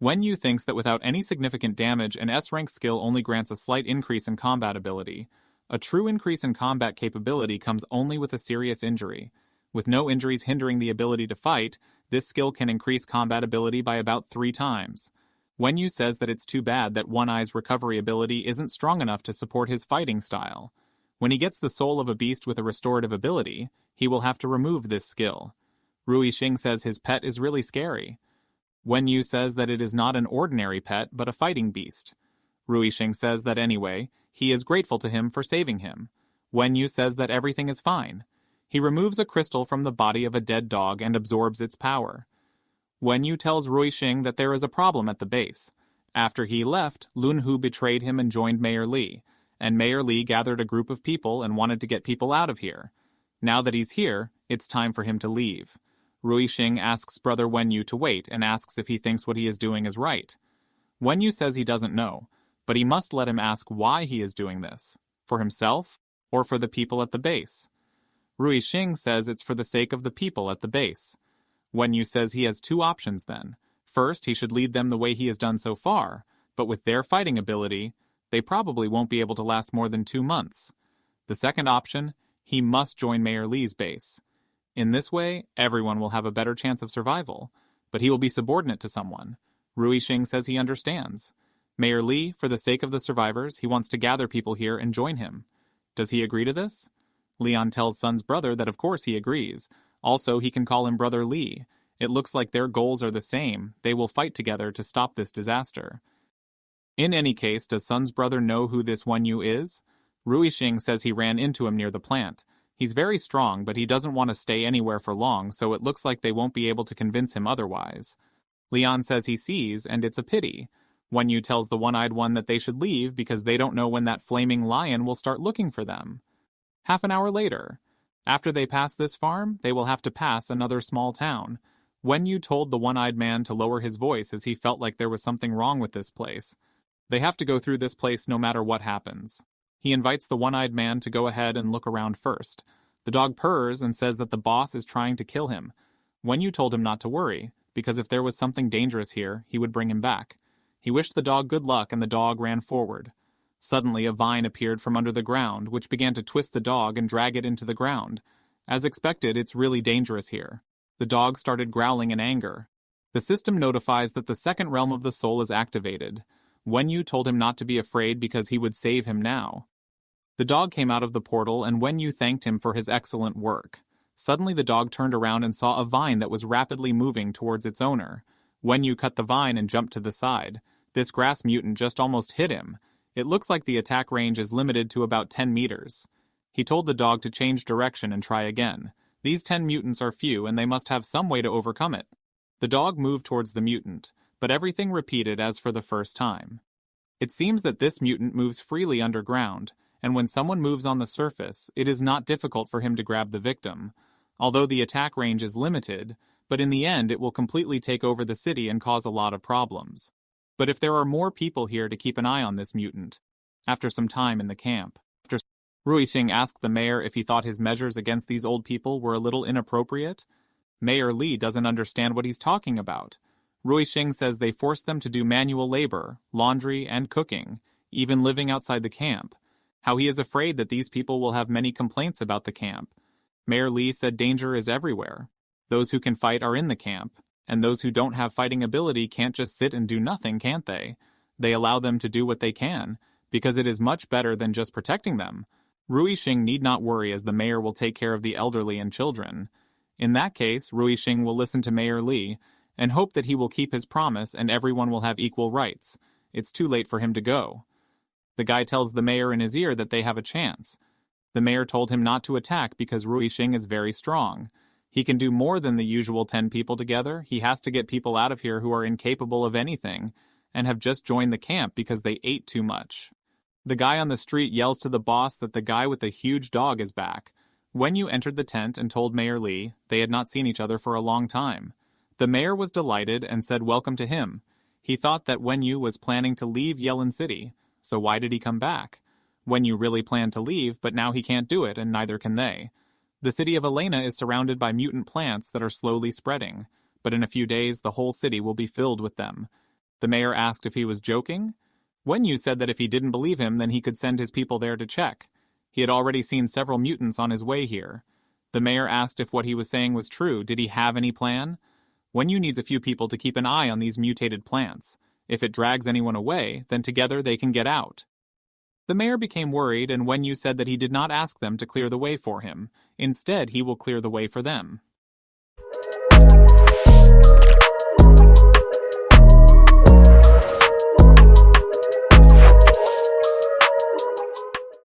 Wen Yu thinks that without any significant damage, an S-rank skill only grants a slight increase in combat ability. A true increase in combat capability comes only with a serious injury. With no injuries hindering the ability to fight, this skill can increase combat ability by about 3 times. Wen Yu says that it's too bad that One Eye's recovery ability isn't strong enough to support his fighting style. When he gets the soul of a beast with a restorative ability, he will have to remove this skill. Rui Xing says his pet is really scary. Wenyu says that it is not an ordinary pet, but a fighting beast. Ruixing says that anyway, he is grateful to him for saving him. Wenyu says that everything is fine. He removes a crystal from the body of a dead dog and absorbs its power. Wenyu tells Ruixing that there is a problem at the base. After he left, Lunhu betrayed him and joined Mayor Li, and Mayor Li gathered a group of people and wanted to get people out of here. Now that he's here, it's time for him to leave. Ruixing asks Brother Wenyu to wait and asks if he thinks what he is doing is right. Wenyu says he doesn't know, but he must let him ask why he is doing this. For himself, or for the people at the base? Ruixing says it's for the sake of the people at the base. Wenyu says he has two options then. First, he should lead them the way he has done so far, but with their fighting ability, they probably won't be able to last more than 2 months. The second option, he must join Mayor Li's base. In this way, everyone will have a better chance of survival, but he will be subordinate to someone. Ruixing says he understands. Mayor Li, for the sake of the survivors, he wants to gather people here and join him. Does he agree to this? Leon tells Sun's brother that of course he agrees. Also, he can call him Brother Li. It looks like their goals are the same. They will fight together to stop this disaster. In any case, does Sun's brother know who this Wenyu is? Ruixing says he ran into him near the plant. He's very strong, but he doesn't want to stay anywhere for long, so it looks like they won't be able to convince him otherwise. Leon says he sees, and it's a pity. Wenyu tells the one-eyed one that they should leave because they don't know when that flaming lion will start looking for them. Half an hour later. After they pass this farm, they will have to pass another small town. Wenyu told the one-eyed man to lower his voice as he felt like there was something wrong with this place. They have to go through this place no matter what happens. He invites the one-eyed man to go ahead and look around first. The dog purrs and says that the boss is trying to kill him. Wenyu told him not to worry, because if there was something dangerous here, he would bring him back. He wished the dog good luck and the dog ran forward. Suddenly a vine appeared from under the ground, which began to twist the dog and drag it into the ground. As expected, it's really dangerous here. The dog started growling in anger. The system notifies that the second realm of the soul is activated. Wenyu told him not to be afraid because he would save him now. The dog came out of the portal and Wenyu thanked him for his excellent work. Suddenly the dog turned around and saw a vine that was rapidly moving towards its owner. Wenyu cut the vine and jumped to the side. This grass mutant just almost hit him. It looks like the attack range is limited to about 10 meters. He told the dog to change direction and try again. These 10 mutants are few and they must have some way to overcome it. The dog moved towards the mutant, but everything repeated as for the first time. It seems that this mutant moves freely underground, and when someone moves on the surface, it is not difficult for him to grab the victim. Although the attack range is limited, but in the end it will completely take over the city and cause a lot of problems. But if there are more people here to keep an eye on this mutant, after some time in the camp, Ruixing asked the mayor if he thought his measures against these old people were a little inappropriate. Mayor Li doesn't understand what he's talking about. Ruixing says they forced them to do manual labor, laundry, and cooking, even living outside the camp. How he is afraid that these people will have many complaints about the camp. Mayor Li said danger is everywhere. Those who can fight are in the camp, and those who don't have fighting ability can't just sit and do nothing, can't they? They allow them to do what they can, because it is much better than just protecting them. Ruixing need not worry as the mayor will take care of the elderly and children. In that case, Ruixing will listen to Mayor Li and hope that he will keep his promise and everyone will have equal rights. It's too late for him to go. The guy tells the mayor in his ear that they have a chance. The mayor told him not to attack because Ruixing is very strong. He can do more than the usual 10 people together. He has to get people out of here who are incapable of anything and have just joined the camp because they ate too much. The guy on the street yells to the boss that the guy with the huge dog is back. Wenyu entered the tent and told Mayor Li they had not seen each other for a long time. The mayor was delighted and said welcome to him. He thought that Wenyu was planning to leave Yellen City, so why did he come back? Wenyu really planned to leave, but now he can't do it, and neither can they. The city of Elena is surrounded by mutant plants that are slowly spreading, but in a few days the whole city will be filled with them. The mayor asked if he was joking. Wenyu said that if he didn't believe him, then he could send his people there to check. He had already seen several mutants on his way here. The mayor asked if what he was saying was true. Did he have any plan? Wenyu needs a few people to keep an eye on these mutated plants. If it drags anyone away, then together they can get out. The mayor became worried, and Wenyu said that he did not ask them to clear the way for him. Instead, he will clear the way for them.